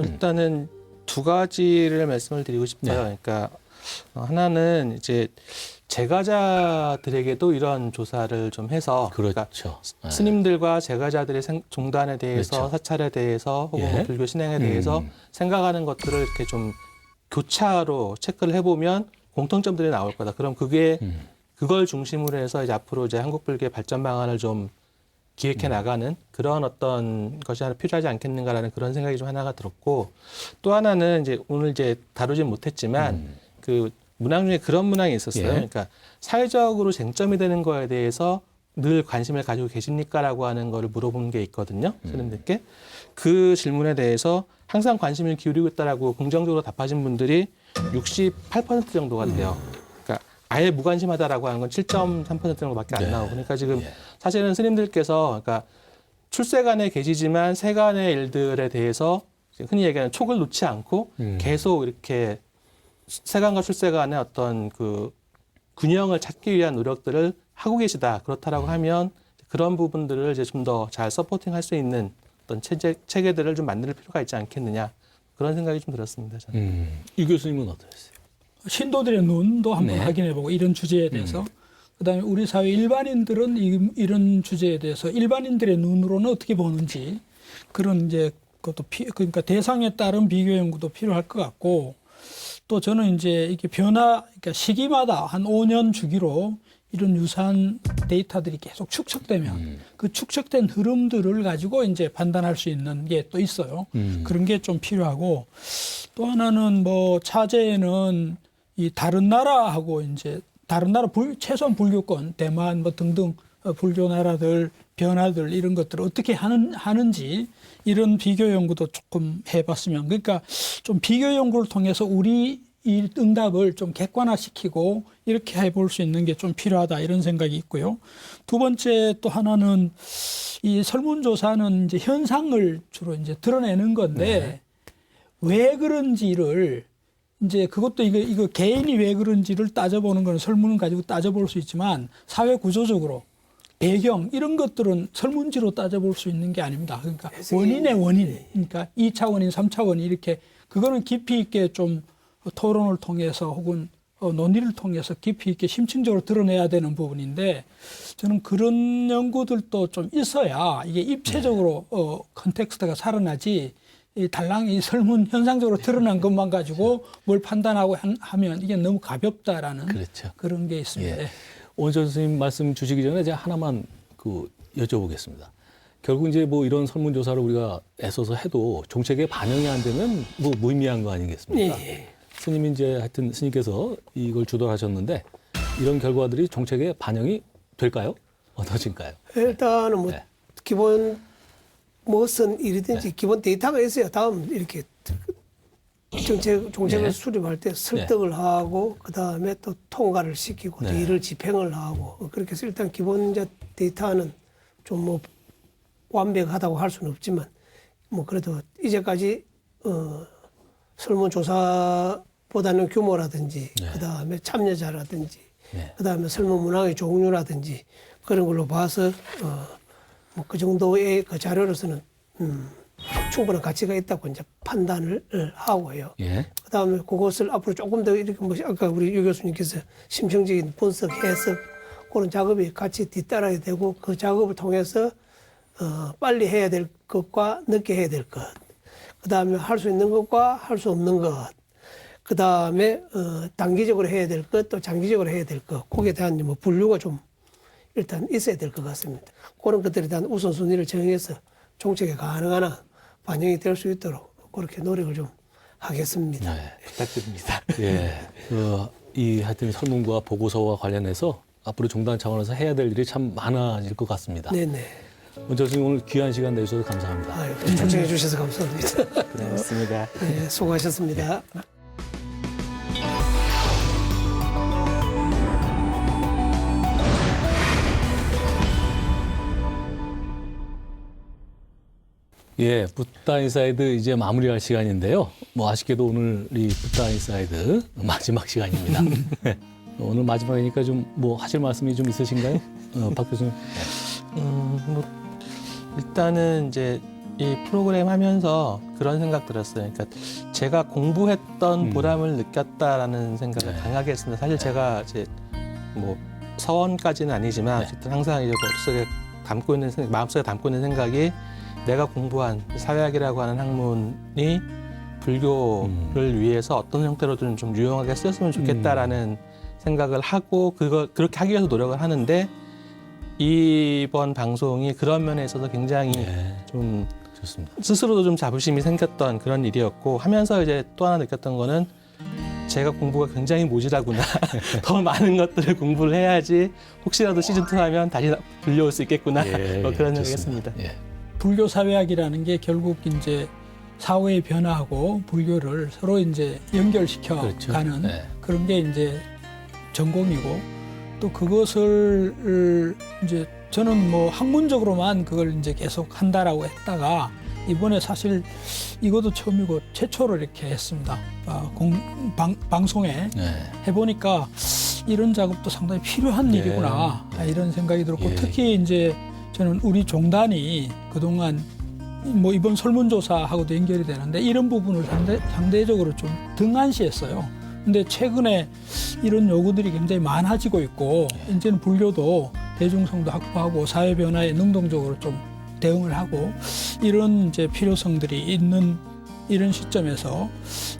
일단은 두 가지를 말씀을 드리고 싶어요. 네. 그러니까 하나는 이제 제가자들에게도 이런 조사를 좀 해서 그러니까 그렇죠. 예. 스님들과 제가자들의 종단에 대해서 그렇죠. 사찰에 대해서 혹은 예. 뭐 불교 신앙에 대해서 생각하는 것들을 이렇게 좀 교차로 체크를 해보면 공통점들이 나올 거다. 그럼 그게 그걸 중심으로 해서 이제 앞으로 이제 한국 불교의 발전 방안을 좀 기획해 나가는 그런 어떤 것이 하나 필요하지 않겠는가라는 그런 생각이 좀 하나가 들었고 또 하나는 이제 오늘 이제 다루진 못했지만 그 문항 중에 그런 문항이 있었어요. 예. 그러니까 사회적으로 쟁점이 되는 거에 대해서 늘 관심을 가지고 계십니까라고 하는 거를 물어보는 게 있거든요. 스님들께. 그 질문에 대해서 항상 관심을 기울이고 있다라고 긍정적으로 답하신 분들이 68% 정도가 돼요. 그러니까 아예 무관심하다라고 하는 건 7.3% 정도밖에 안 네. 나오고. 그러니까 지금 예. 사실은 스님들께서 그러니까 출세간에 계시지만 세간의 일들에 대해서 흔히 얘기하는 촉을 놓지 않고 계속 이렇게 세간과 출세간의 어떤 그 균형을 찾기 위한 노력들을 하고 계시다. 그렇다라고 하면 그런 부분들을 이제 좀 더 잘 서포팅할 수 있는 어떤 체계들을 좀 만들 필요가 있지 않겠느냐. 그런 생각이 좀 들었습니다. 저는. 이 교수님은 어떠셨어요? 신도들의 눈도 한번 네. 확인해보고 이런 주제에 대해서 그다음에 우리 사회 일반인들은 이런 주제에 대해서 일반인들의 눈으로는 어떻게 보는지 그런 이제 그것도 그러니까 대상에 따른 비교 연구도 필요할 것 같고 또 저는 이제 이게 그러니까 시기마다 한 5년 주기로 이런 유사한 데이터들이 계속 축적되면 그 축적된 흐름들을 가지고 이제 판단할 수 있는 게 또 있어요. 그런 게 좀 필요하고 또 하나는 뭐 차제에는 이 다른 나라하고 이제 다른 나라 최소한 불교권 대만 뭐 등등 불교 나라들 변화들 이런 것들을 어떻게 하는지 이런 비교 연구도 조금 해봤으면 그러니까 좀 비교 연구를 통해서 우리 이 응답을 좀 객관화시키고 이렇게 해볼 수 있는 게 좀 필요하다 이런 생각이 있고요. 두 번째 또 하나는 이 설문조사는 이제 현상을 주로 이제 드러내는 건데 왜 그런지를 이제 그것도 이거 개인이 왜 그런지를 따져보는 건 설문을 가지고 따져볼 수 있지만 사회 구조적으로 배경 이런 것들은 설문지로 따져볼 수 있는 게 아닙니다. 그러니까 원인의 원인, 그러니까 2차 원인, 3차 원인 이렇게 그거는 깊이 있게 좀 토론을 통해서 혹은 논의를 통해서 깊이 있게 심층적으로 드러내야 되는 부분인데 저는 그런 연구들도 좀 있어야 이게 입체적으로 컨텍스트가 살아나지 이 달랑 이 설문 현상적으로 드러난 것만 가지고 뭘 판단하고 하면 이게 너무 가볍다라는 그렇죠. 그런 게 있습니다. 예. 오은철 선생님 말씀 주시기 전에 제가 하나만 여쭤보겠습니다. 결국 이제 뭐 이런 설문조사를 우리가 애써서 해도 정책에 반영이 안 되면 뭐 무의미한 거 아니겠습니까? 예. 스님이 이제 하여튼 스님께서 이걸 주도하셨는데 이런 결과들이 정책에 반영이 될까요? 어떠신가요? 일단은 뭐 네. 기본 무슨 일이든지 기본 데이터가 있어야 다음 이렇게 정책을 네. 수립할 때 설득을 하고 그 다음에 또 통과를 시키고 또 네. 이를 집행을 하고 그렇게 해서 일단 기본 데이터는 좀 뭐 완벽하다고 할 수는 없지만 뭐 그래도 이제까지 설문조사보다는 규모라든지 네. 그 다음에 참여자라든지 네. 그 다음에 설문 문항의 종류라든지 그런 걸로 봐서 뭐 그 정도의 그 자료로서는 충분한 가치가 있다고 이제 판단을 하고요. 예. 그 다음에 그것을 앞으로 조금 더 이렇게 뭐 아까 우리 유 교수님께서 심층적인 분석, 해석 그런 작업이 같이 뒤따라야 되고 그 작업을 통해서 빨리 해야 될 것과 늦게 해야 될 것, 그 다음에 할 수 있는 것과 할 수 없는 것, 그 다음에 단기적으로 해야 될 것, 또 장기적으로 해야 될 것, 거기에 대한 뭐 분류가 좀 일단 있어야 될 것 같습니다. 그런 것들에 대한 우선순위를 정해서 정책에 가능한 한 반영이 될 수 있도록 그렇게 노력을 좀 하겠습니다. 네. 부탁드립니다. 예. 이 하여튼 설문과 보고서와 관련해서 앞으로 종단 차원에서 해야 될 일이 참 많아질 것 같습니다. 네네. 원철 선생님 오늘 귀한 시간 내주셔서 감사합니다. 아유, 초청해 주셔서 감사합니다. 고맙습니다. 네, 수고하셨습니다. 예, 붓다 인사이드 이제 마무리할 시간인데요. 뭐 아쉽게도 오늘 이 붓다 인사이드 마지막 시간입니다. 오늘 마지막이니까 좀 뭐 하실 말씀이 좀 있으신가요? 박 교수님. 뭐 일단은 이제 이 프로그램 하면서 그런 생각 들었어요. 그러니까 제가 공부했던 보람을 느꼈다라는 생각을 네. 강하게 했습니다. 사실 제가 이제 뭐 서원까지는 아니지만 어쨌든 항상 이제 머릿속에 담고 있는 마음속에 담고 있는 생각이 내가 공부한 사회학이라고 하는 학문이 불교를 위해서 어떤 형태로든 좀 유용하게 쓰였으면 좋겠다라는 생각을 하고 그렇게 하기 위해서 노력을 하는데 이번 방송이 그런 면에 있어서 굉장히 네, 좀 좋습니다. 스스로도 좀 자부심이 생겼던 그런 일이었고 하면서 이제 또 하나 느꼈던 거는 제가 공부가 굉장히 모자라구나. 더 많은 것들을 공부를 해야지 혹시라도 시즌2 하면 다시 불려올 수 있겠구나. 예, 뭐 그런 생각을 좋습니다. 했습니다. 예. 불교 사회학이라는 게 결국 이제 사회의 변화하고 불교를 서로 이제 연결시켜 그렇죠. 가는 네. 그런 게 이제 전공이고 또 그것을 이제 저는 뭐 학문적으로만 그걸 이제 계속 한다라고 했다가 이번에 사실 이것도 처음이고 최초로 이렇게 했습니다. 방송에 네. 해보니까 이런 작업도 상당히 필요한 네. 일이구나 이런 생각이 들었고 예. 특히 이제 저는 우리 종단이 그동안 뭐 이번 설문조사하고도 연결이 되는데 이런 부분을 상대적으로 좀 등한시했어요. 근데 최근에 이런 요구들이 굉장히 많아지고 있고 이제는 불교도 대중성도 확보하고 사회 변화에 능동적으로 좀 대응을 하고 이런 이제 필요성들이 있는 이런 시점에서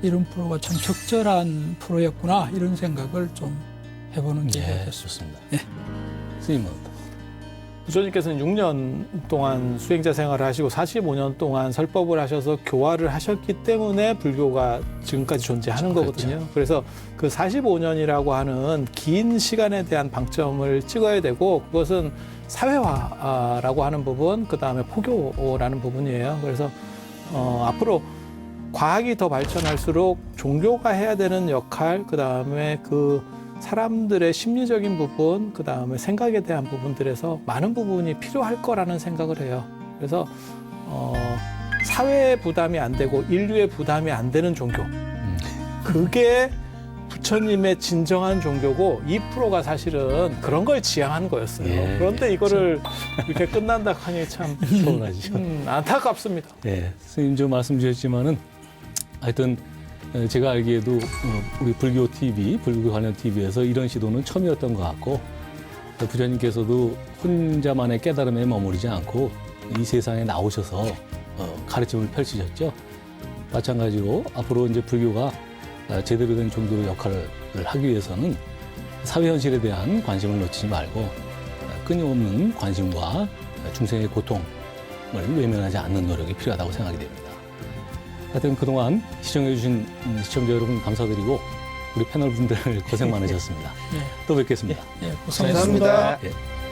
이런 프로가 참 적절한 프로였구나 이런 생각을 좀 해보는 기회가 예, 됐습니다. 좋습니다. 예. 스님은 부처님께서는 6년 동안 수행자 생활을 하시고 45년 동안 설법을 하셔서 교화를 하셨기 때문에 불교가 지금까지 존재하는 그렇죠. 거거든요. 그래서 그 45년이라고 하는 긴 시간에 대한 방점을 찍어야 되고 그것은 사회화라고 하는 부분, 그 다음에 포교라는 부분이에요. 그래서 앞으로 과학이 더 발전할수록 종교가 해야 되는 역할, 그 다음에 그 사람들의 심리적인 부분, 그 다음에 생각에 대한 부분들에서 많은 부분이 필요할 거라는 생각을 해요. 그래서 사회의 부담이 안 되고 인류의 부담이 안 되는 종교. 그게 부처님의 진정한 종교고 2%가 사실은 그런 걸 지향하는 거였어요. 예, 그런데 이거를 이렇게 끝난다 하니 참 서운하죠. 안타깝습니다. 네, 스님도 말씀 주셨지만은 하여튼 제가 알기에도 우리 불교 TV, 불교 관련 TV에서 이런 시도는 처음이었던 것 같고 부처님께서도 혼자만의 깨달음에 머무르지 않고 이 세상에 나오셔서 가르침을 펼치셨죠. 마찬가지로 앞으로 이제 불교가 제대로 된 종교 역할을 하기 위해서는 사회 현실에 대한 관심을 놓치지 말고 끊임없는 관심과 중생의 고통을 외면하지 않는 노력이 필요하다고 생각이 됩니다. 하여튼 그동안 시청해주신 시청자 여러분 감사드리고 우리 패널 분들 고생 많으셨습니다. 네. 또 뵙겠습니다. 네, 고생하셨습니다. 감사합니다. 예.